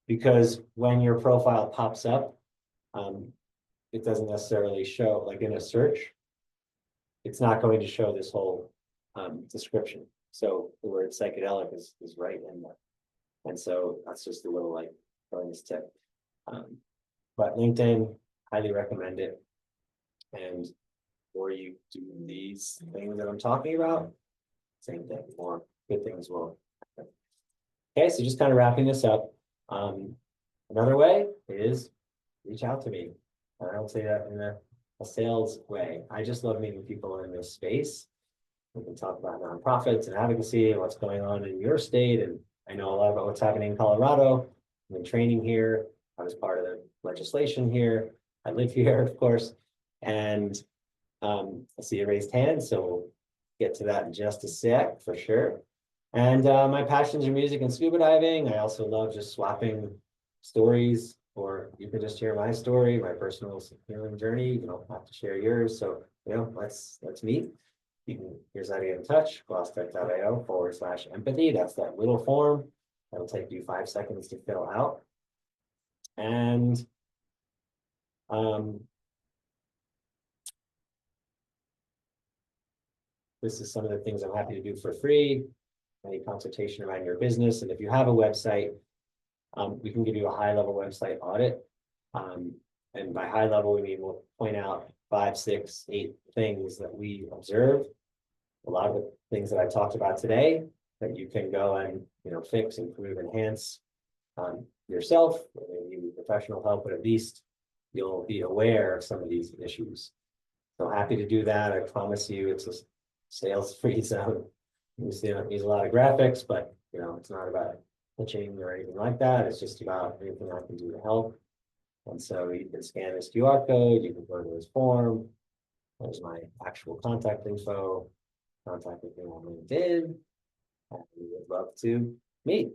B: because when your profile pops up, it doesn't necessarily show, like in a search, it's not going to show this whole description. So the word psychedelic is right in there. And so that's just a little like bonus tip. But LinkedIn, highly recommend it. And before you do these things that I'm talking about, same thing, more good things will happen. Okay, so just kind of wrapping this up. Another way is reach out to me. I don't say that in a sales way. I just love meeting people in this space. We can talk about nonprofits and advocacy and what's going on in your state. And I know a lot about what's happening in Colorado. I'm in training here. I was part of the legislation here. I live here, of course. And I see a raised hand, so we'll get to that in just a sec for sure. And my passions are music and scuba diving. I also love just swapping stories, or you can just hear my story, my personal healing journey. You don't have to share yours. So, let's meet. Here's how to get in touch, prospect.io/empathy. That's that little form. That'll take you 5 seconds to fill out. And this is some of the things I'm happy to do for free. Any consultation around your business. And if you have a website, we can give you a high-level website audit. And by high level, we mean we'll point out 5, 6, 8 things that we observe. A lot of the things that I talked about today that you can go and fix, improve, enhance yourself. Maybe you need professional help, but at least you'll be aware of some of these issues. So happy to do that. I promise you, it's a sales-free zone. You see, I don't use a lot of graphics, but it's not about pitching or anything like that. It's just about anything I can do to help. And so you can scan this QR code, you can go to this form. There's my actual contact info. Contact with me on LinkedIn. And we would love to meet.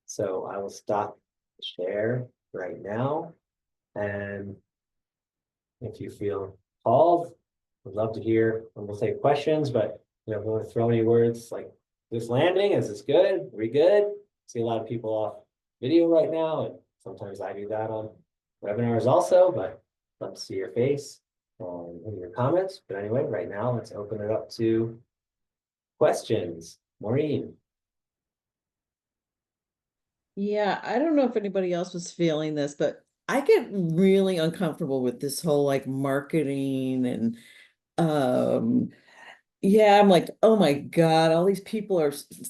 B: So I will stop the share right now. And if you feel called, we'd love to hear, and we'll take questions, but if you want to throw any words like this landing, is this good? Are we good? See a lot of people off video right now, and sometimes I do that on webinars also, but love to see your face and your comments. But anyway, right now, let's open it up to questions. Maureen.
C: Yeah, I don't know if anybody else was feeling this, but I get really uncomfortable with this whole like marketing and yeah, I'm like, oh my God, all these people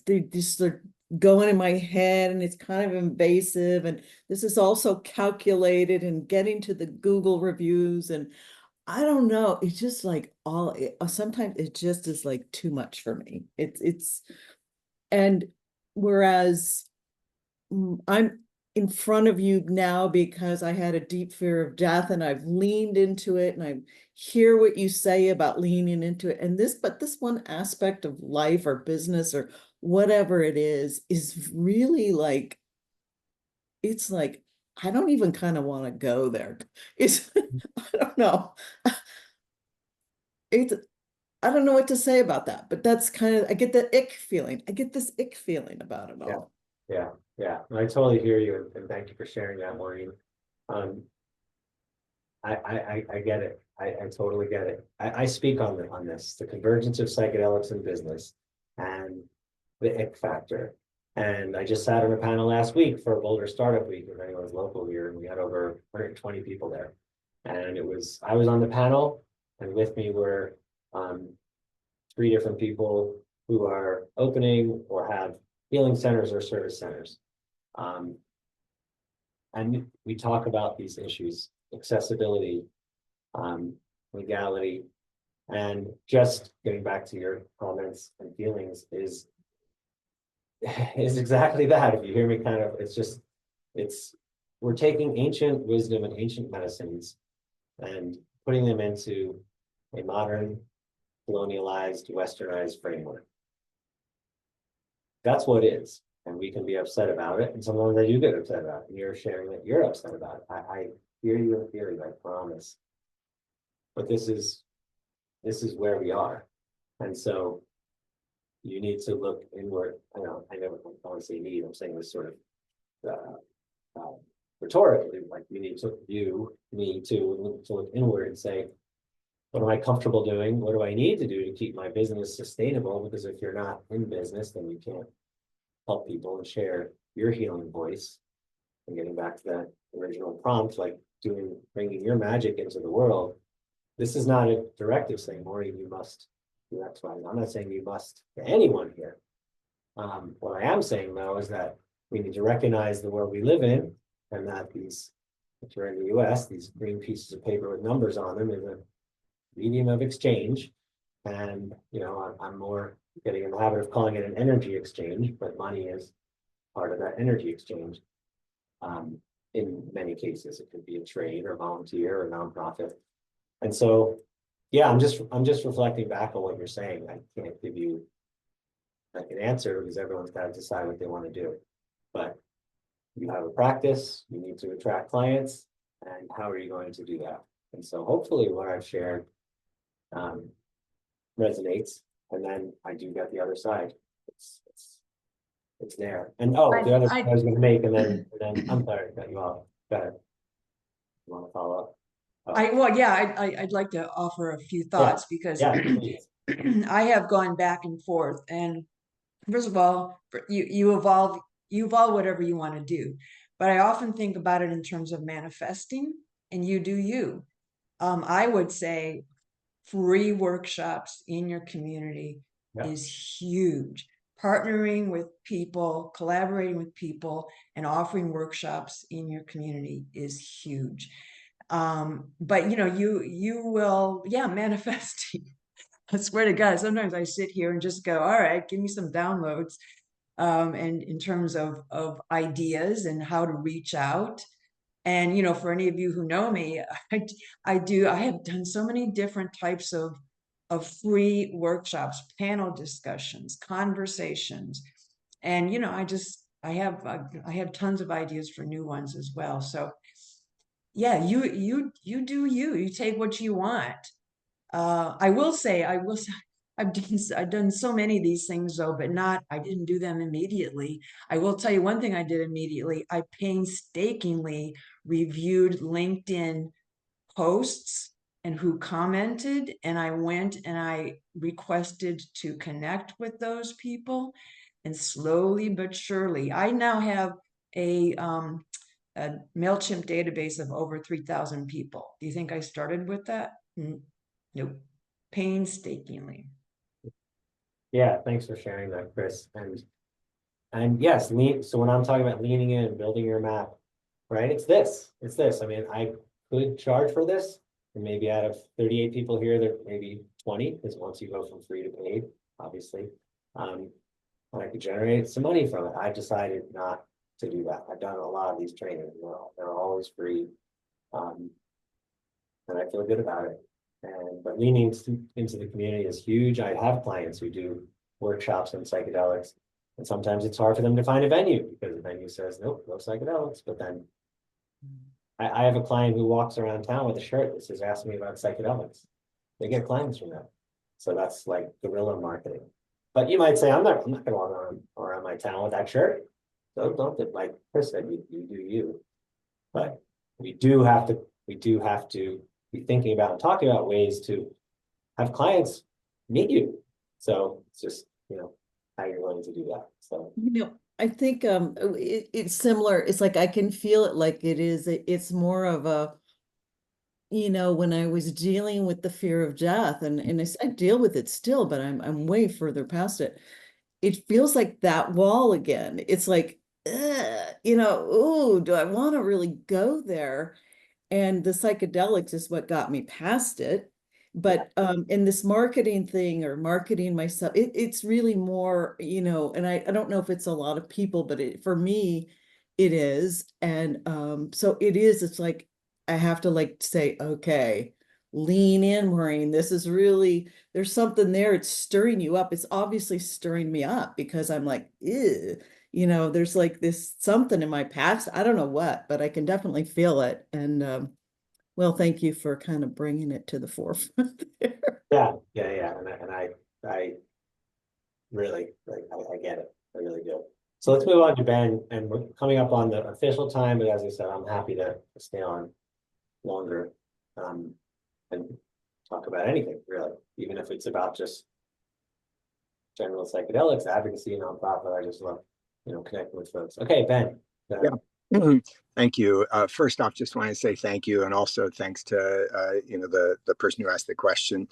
C: they're going in my head and it's kind of invasive and this is also calculated and getting to the Google reviews and I don't know, it's just like sometimes it just is like too much for me. And whereas I'm in front of you now because I had a deep fear of death and I've leaned into it and I hear what you say about leaning into it. And but this one aspect of life or business or whatever it is really like, it's like, I don't even kind of want to go there. I don't know. It's, I don't know what to say about that, but that's kind of, I get the ick feeling. I get this ick feeling about it all.
B: Yeah. I totally hear you, and thank you for sharing that, Maureen. I get it. I totally get it. I speak on this, the convergence of psychedelics in business and the ick factor. And I just sat on a panel last week for Boulder Startup Week, if anyone's local here, and we had over 120 people there. And I was on the panel, and with me were 3 different people who are opening or have healing centers or service centers. And we talk about these issues, accessibility, legality, and just getting back to your comments and feelings is exactly that. If you hear me we're taking ancient wisdom and ancient medicines and putting them into a modern, colonialized, westernized framework. That's what it is. And we can be upset about it. And sometimes I do get upset about it. And you're sharing that you're upset about it. I hear you in theory, I promise. But this is where we are. And so you need to look inward. I never want to say need, I'm saying this sort of rhetorically, like you need to look inward and say, what am I comfortable doing? What do I need to do to keep my business sustainable? Because if you're not in business, then you can't help people and share your healing voice. And getting back to that original prompt, like bringing your magic into the world. This is not a directive saying, Maureen, you must do X, Y. I'm not saying you must to anyone here. What I am saying though is that we need to recognize the world we live in, and that if you're in the US, these green pieces of paper with numbers on them is a medium of exchange. And I'm more getting in the habit of calling it an energy exchange, but money is part of that energy exchange. In many cases, it could be a trade or volunteer or nonprofit. And so Yeah, I'm just reflecting back on what you're saying. I can't give you like an answer because everyone's got to decide what they want to do. But you have a practice, you need to attract clients, and how are you going to do that? And so hopefully what I've shared um, resonates, and then I do get the other side. It's there. And oh, the other
A: I,
B: point I was going to make, and then I'm sorry to cut you off. Go ahead. You want to follow up? Oh,
A: well, yeah, I'd like to offer a few
B: yeah,
A: thoughts because
B: yeah, please.
A: I have gone back and forth. And first of all, you evolve whatever you want to do. But I often think about it in terms of manifesting, and you do you. I would say free workshops in your community
B: Yeah,
A: is huge. Partnering with people, collaborating with people, and offering workshops in your community is huge. But you will, yeah, manifesting. I swear to God, sometimes I sit here and just go, all right, give me some downloads. And in terms of ideas and how to reach out. And for any of you who know me, I have done so many different types of free workshops, panel discussions, conversations. And I have tons of ideas for new ones as well. So yeah, you do you take what you want. I will say, I've done so many of these things though, but I didn't do them immediately. I will tell you one thing I did immediately. I painstakingly reviewed LinkedIn posts and who commented, and I went and I requested to connect with those people. And slowly but surely, I now have a MailChimp database of over 3,000 people. Do you think I started with that? Nope. Painstakingly.
B: yeah. Thanks for sharing that, Chris. And yes, so when I'm talking about leaning in and building your map, right? It's this. It's this. I mean, I could charge for this, and maybe out of 38 people here, there maybe 20, because once you go from free to paid, obviously, and I could generate some money from it. I decided not to do that. I've done a lot of these trainings. They're always free, um, and I feel good about it. But leaning into the community is huge. I have clients who do workshops on psychedelics, and sometimes it's hard for them to find a venue because the venue says nope, no psychedelics. But then I have a client who walks around town with a shirt that says "Ask me about psychedelics." They get clients from that, so that's like guerrilla marketing. But you might say, I'm not going to walk around my town with that shirt. So don't, like Chris said, you do you. But we do have to be thinking about and talking about ways to have clients meet you. So it's just, how you're going to do that. So
C: I think it's similar. It's like I can feel it like it's more of a, when I was dealing with the fear of death, and I deal with it still, but I'm way further past it. It feels like that wall again. It's like, do I want to really go there? And the psychedelics is what got me past it. But in this marketing thing or marketing myself, it's really more, and I don't know if it's a lot of people, but for me, it is. And so it's like I have to like say, okay, lean in, Maureen. This is really, there's something there. It's stirring you up. It's obviously stirring me up because I'm like, ew. There's like this something in my past. I don't know what, but I can definitely feel it. And well, thank you for kind of bringing it to the forefront there.
B: yeah. And I really, like, I get it. I really do. So let's move on to Ben, and we're coming up on the official time, but as I said, I'm happy to stay on longer, and talk about anything really, even if it's about just general psychedelics, advocacy, nonprofit. I just love, connecting with folks. Okay, Ben.
D: Yeah. Thank you. First off, just want to say thank you, and also thanks to the person who asked the question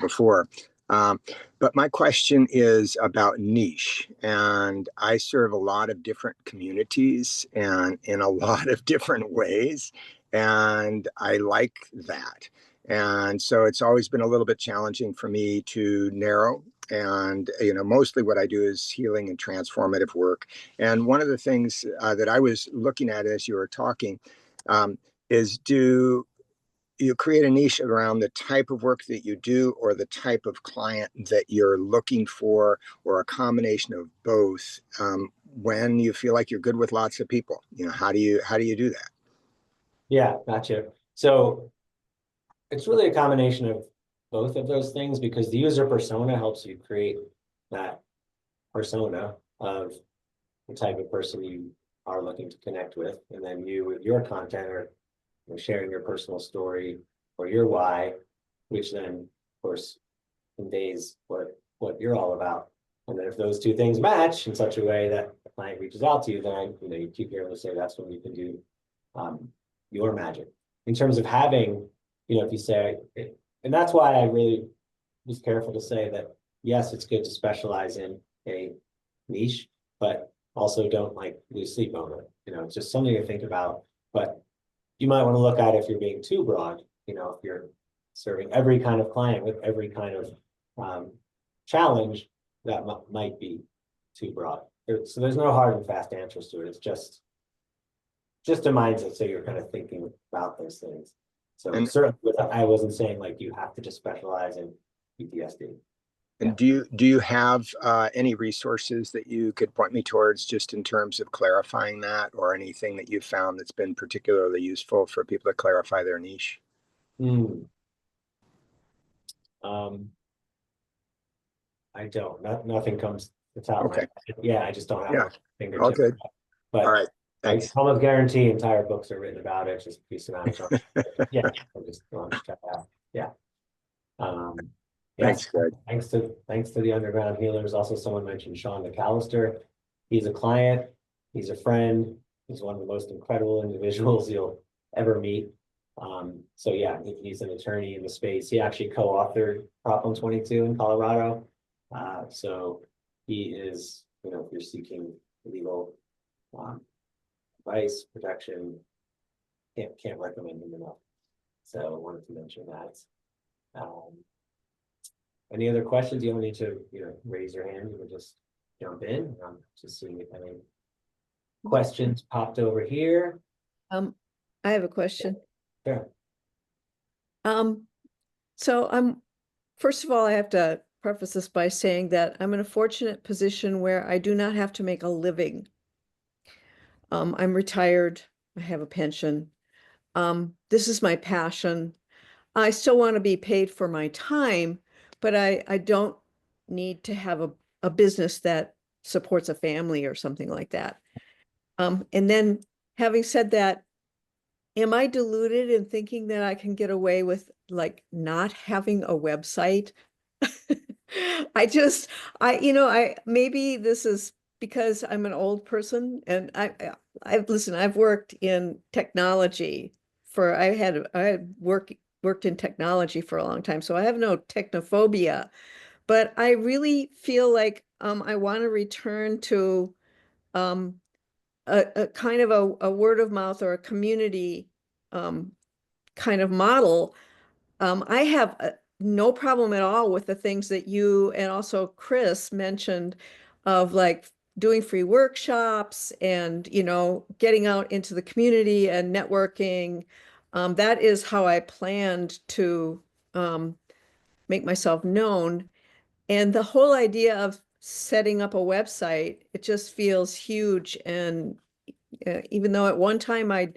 D: before. But my question is about niche, and I serve a lot of different communities and in a lot of different ways, and I like that. And so it's always been a little bit challenging for me to narrow. And mostly what I do is healing and transformative work. And one of the things that I was looking at as you were talking is you create a niche around the type of work that you do or the type of client that you're looking for, or a combination of both, when you feel like you're good with lots of people? How do you do that?
B: Yeah, gotcha. So it's really a combination of both of those things, because the user persona helps you create that persona of the type of person you are looking to connect with. And then you, with your content, are sharing your personal story or your why, which then, of course, conveys what you're all about. And then if those two things match in such a way that the client reaches out to you, then you keep hearing them say that's when you can do your magic. In terms of having, if you say, and that's why I really was careful to say that, yes, it's good to specialize in a niche, but also don't lose sleep over it. It's just something to think about. But you might want to look at if you're being too broad, if you're serving every kind of client with every kind of challenge, that might be too broad. So there's no hard and fast answers to it. It's just a mindset. So you're kind of thinking about those things. So certainly, I wasn't saying you have to just specialize in PTSD.
D: And do you have any resources that you could point me towards, just in terms of clarifying that, or anything that you've found that's been particularly useful for people to clarify their niche?
B: I don't. Nothing comes to the top.
D: Okay.
B: Yeah, I just don't have
D: Yeah.
B: a fingertip.
D: All good.
B: But
D: all right. Thanks.
B: I almost guarantee entire books are written about it. Just a piece of knowledge. Yeah, I just want to check it out. Yeah.
D: Thanks, Greg.
B: Thanks to the underground healers. Also, someone mentioned Sean McAllister. He's a client. He's a friend. He's one of the most incredible individuals you'll ever meet. So yeah, he's an attorney in the space. He actually co-authored Prop 122 in Colorado. So he is, if you're seeking legal advice, protection, can't recommend him enough. So I wanted to mention that. Any other questions? You don't need to, raise your hand. You can just jump in. I'm just seeing if any questions popped over here.
C: I have a question.
B: Sure.
C: So first of all, I have to preface this by saying that I'm in a fortunate position where I do not have to make a living. I'm retired. I have a pension. This is my passion. I still want to be paid for my time, but I don't need to have a business that supports a family or something like that. And then having said that, am I deluded in thinking that I can get away with not having a website? Maybe this is because I'm an old person, and I've worked in technology I had worked in technology for a long time, so I have no technophobia, but I really feel like I want to return to a kind of a word of mouth or a community kind of model. I have no problem at all with the things that you and also Chris mentioned of doing free workshops and, getting out into the community and networking. That is how I planned to make myself known. And the whole idea of setting up a website, it just feels huge. And even though at one time I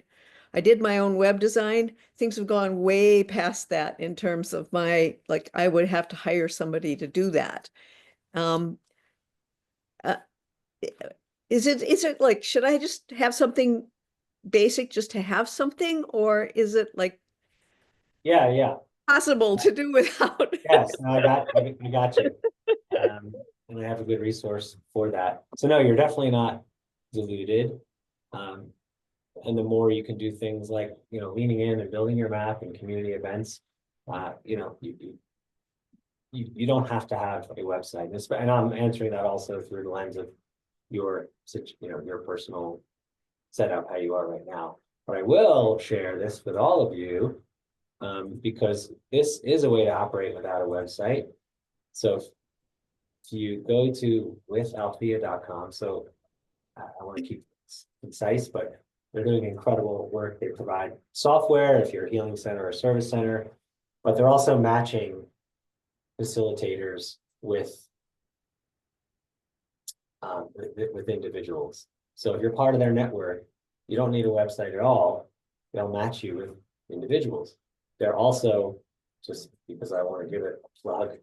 C: did my own web design, things have gone way past that in terms of I would have to hire somebody to do that. Uh, is it should I just have something basic just to have something, or is it
B: Yeah.
C: possible to do without?
B: Yes, no, I got you. And I have a good resource for that. So no, you're definitely not deluded. And the more you can do things like, leaning in and building your map and community events, you don't have to have a website. And I'm answering that also through the lens of your personal setup, how you are right now. But I will share this with all of you, because this is a way to operate without a website. So if you go to withalthea.com, so I want to keep this concise, but They're doing incredible work. They provide software if you're a healing center or a service center, but they're also matching facilitators with individuals. So if you're part of their network, you don't need a website at all. They'll match you with individuals. They're also, just because I want to give it a plug,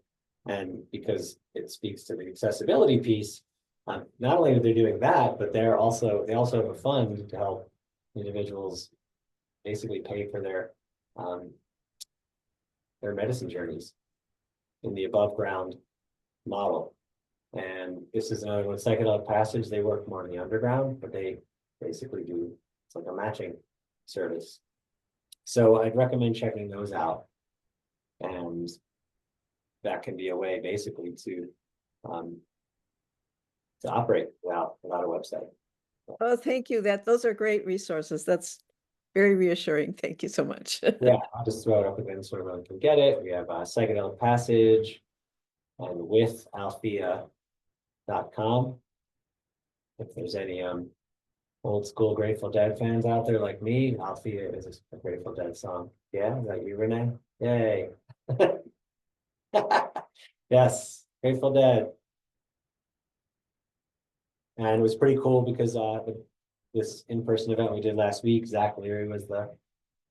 B: and because it speaks to the accessibility piece, not only are they doing that, but they also have a fund to help individuals basically pay for their medicine journeys in the above ground model. And this is another one, Psychedelic Passage. They work more in the underground, but they basically do, it's like a matching service. So I'd recommend checking those out. And that can be a way basically to operate without a website.
C: Oh, thank you. Those are great resources. That's very reassuring. Thank you so much.
B: Yeah, I'll just throw it up again so everyone can get it. We have Psychedelic Passage and with althea.com. If there's any old school Grateful Dead fans out there like me, Althea is a Grateful Dead song. Yeah, is that you, Renee? Yay. Yes, Grateful Dead. And it was pretty cool because this in-person event we did last week, Zach Leary was the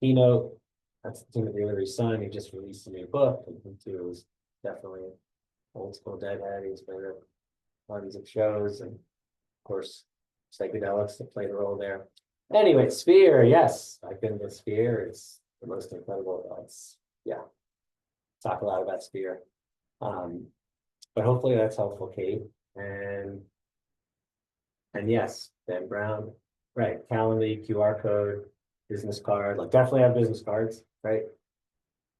B: keynote. That's Timothy Leary's son. He just released a new book, and he too was definitely an old school Deadhead. He's been at parties of shows, and of course, psychedelics that played a role there. Anyway, Sphere, yes, I've been to Sphere. It's the most incredible. Yeah, talk a lot about Sphere. But hopefully that's helpful, Kate. And yes, Ben Brown, right? Calendly, QR code, business card. Like, definitely have business cards, right?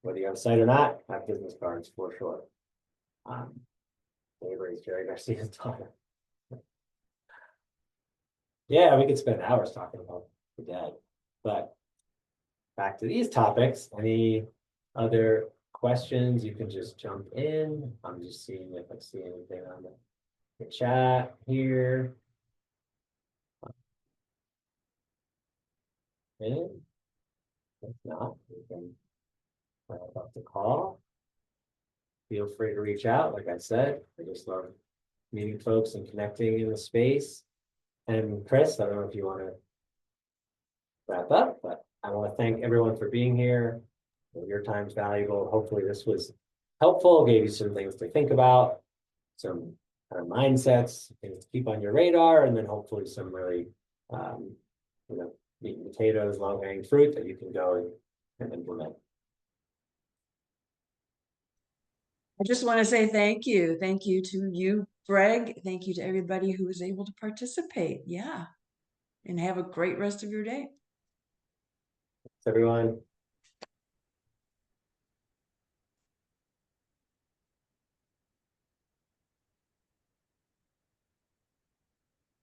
B: Whether you have a site or not, have business cards for sure. Neighbor is Jerry Garcia's daughter. Yeah, we could spend hours talking about the dead, but back to these topics. Any other questions? You can just jump in. I'm just seeing if I see anything on the chat here. And if not, we can wrap up the call. Feel free to reach out. Like I said, I just love meeting folks and connecting in the space. And Chris, I don't know if you want to wrap up, but I want to thank everyone for being here. Your time's valuable. Hopefully this was helpful, gave you some things to think about, some kind of mindsets, things to keep on your radar, and then hopefully some really, meat and potatoes, low-hanging fruit that you can go and implement.
A: I just want to say thank you. Thank you to you, Greg. Thank you to everybody who was able to participate. Yeah. And have a great rest of your day.
B: Thanks, everyone.